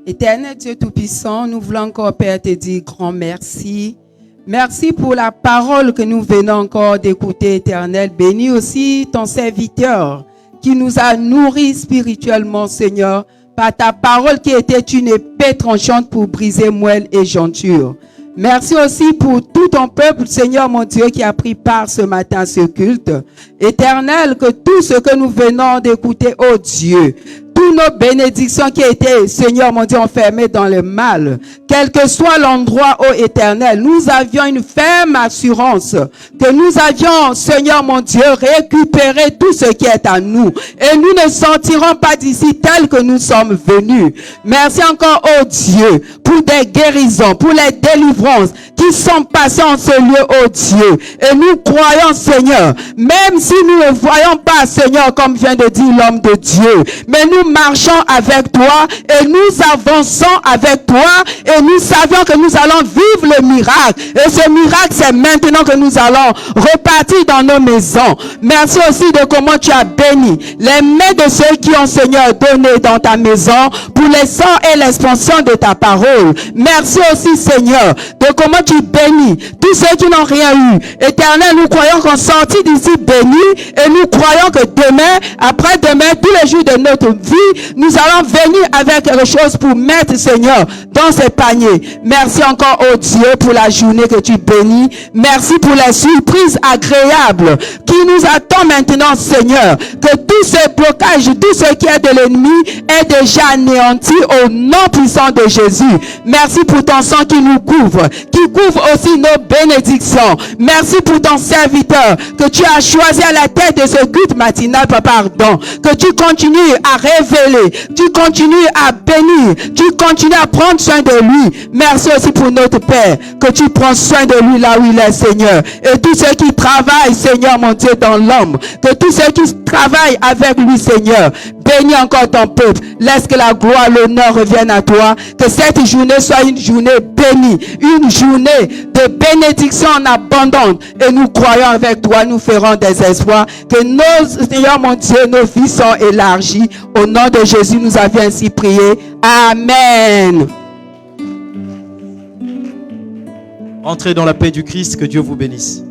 Éternel Dieu Tout-Puissant, nous voulons encore, Père, te dire grand merci. Merci pour la parole que nous venons encore d'écouter, Éternel. Bénis aussi ton serviteur qui nous a nourris spirituellement, Seigneur, par ta parole qui était une épée tranchante pour briser moelle et jointure. Merci aussi pour tout ton peuple, Seigneur mon Dieu, qui a pris part ce matin à ce culte. Éternel, que tout ce que nous venons d'écouter, oh Dieu, toutes nos bénédictions qui étaient, Seigneur mon Dieu, enfermées dans le mal, quel que soit l'endroit, ô Éternel, nous avions une ferme assurance que nous avions, Seigneur mon Dieu, récupéré tout ce qui est à nous. Et nous ne sortirons pas d'ici tel que nous sommes venus. Merci encore, ô Dieu, pour des guérisons, pour les délivrances qui sont passées en ce lieu, ô Dieu. Et nous croyons, Seigneur, même si nous ne voyons pas, Seigneur, comme vient de dire l'homme de Dieu, mais nous marchons avec toi et nous avançons avec toi et nous savions que nous allons vivre le miracle. Et ce miracle, c'est maintenant que nous allons repartir dans nos maisons. Merci aussi de comment tu as béni les mains de ceux qui ont, Seigneur, donné dans ta maison pour les sangs et l'expansion de ta parole. Merci aussi, Seigneur, de comment tu bénis tous ceux qui n'ont rien eu. Éternel, nous croyons qu'on sortit d'ici bénis et nous croyons que demain, après-demain, tous les jours de notre vie, nous allons venir avec quelque chose pour mettre, Seigneur, dans ces paniers. Merci encore, oh Dieu, pour la journée que tu bénis. Merci pour les surprises agréables qui nous attendent maintenant, Seigneur. Que tous ces blocages, tout ce qui est de l'ennemi est déjà anéanti au nom puissant de Jésus. Merci pour ton sang qui nous couvre, qui couvre aussi nos bénédictions. Merci pour ton serviteur que tu as choisi à la tête de ce culte matinal, pardon. Que tu continues à révéler, tu continues à bénir, tu continues à prendre soin de lui. Merci aussi pour notre Père, que tu prends soin de lui là où il est, Seigneur. Et tous ceux qui travaillent, Seigneur, mon Dieu, dans l'homme, que tous ceux qui travaillent avec lui, Seigneur, bénis encore ton peuple. Laisse que la gloire, l'honneur revienne à toi. Que cette journée soit une journée bénie, une journée de bénédiction en abondance. Et nous croyons avec toi, nous ferons des espoirs. Que nos, Seigneur mon Dieu, nos vies sont élargies. Au nom de Jésus, nous avions ainsi prié. Amen. Entrez dans la paix du Christ, que Dieu vous bénisse.